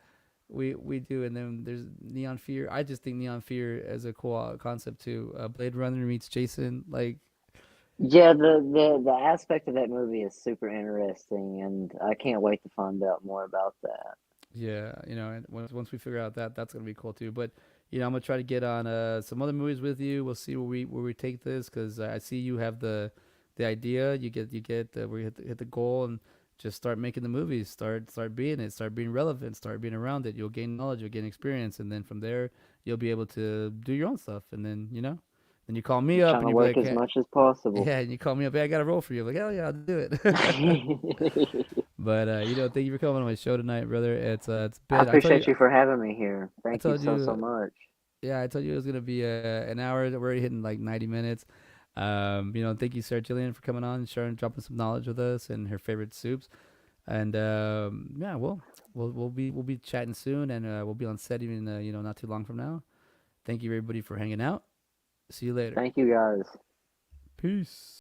A: we do. And then there's Neon Fear. I just think Neon Fear is a cool concept too. Blade Runner meets Jason. Like,
B: Yeah, the aspect of that movie is super interesting, and I can't wait to find out more about that.
A: yeah, and once we figure out that's gonna be cool too. But I'm gonna try to get on some other movies with you. We'll see where we take this, because I see you have the idea. You get where you hit the goal, and just start making the movies. Start being it. Start being relevant. Start being around it. You'll gain knowledge. You'll gain experience, and then from there you'll be able to do your own stuff. And then then you call me
B: I'm
A: up
B: trying
A: and
B: to
A: you'll be
B: work
A: like,
B: as
A: "Hey,"
B: much as possible.
A: yeah, and you call me up. Hey, I got a role for you. I'm like, hell yeah, I'll do it. But thank you for coming on my show tonight, brother. It's
B: I
A: been.
B: appreciate you for having me here.
A: I
B: Thank you
A: told
B: so
A: you.
B: much.
A: Yeah, I told you it was gonna be an hour. We're already hitting like 90 minutes. Thank you, Sarah Jillian, for coming on and sharing, dropping some knowledge with us and her favorite soups. And yeah, we'll be chatting soon, and we'll be on set even not too long from now. Thank you everybody for hanging out. See you later.
B: Thank you guys.
A: Peace.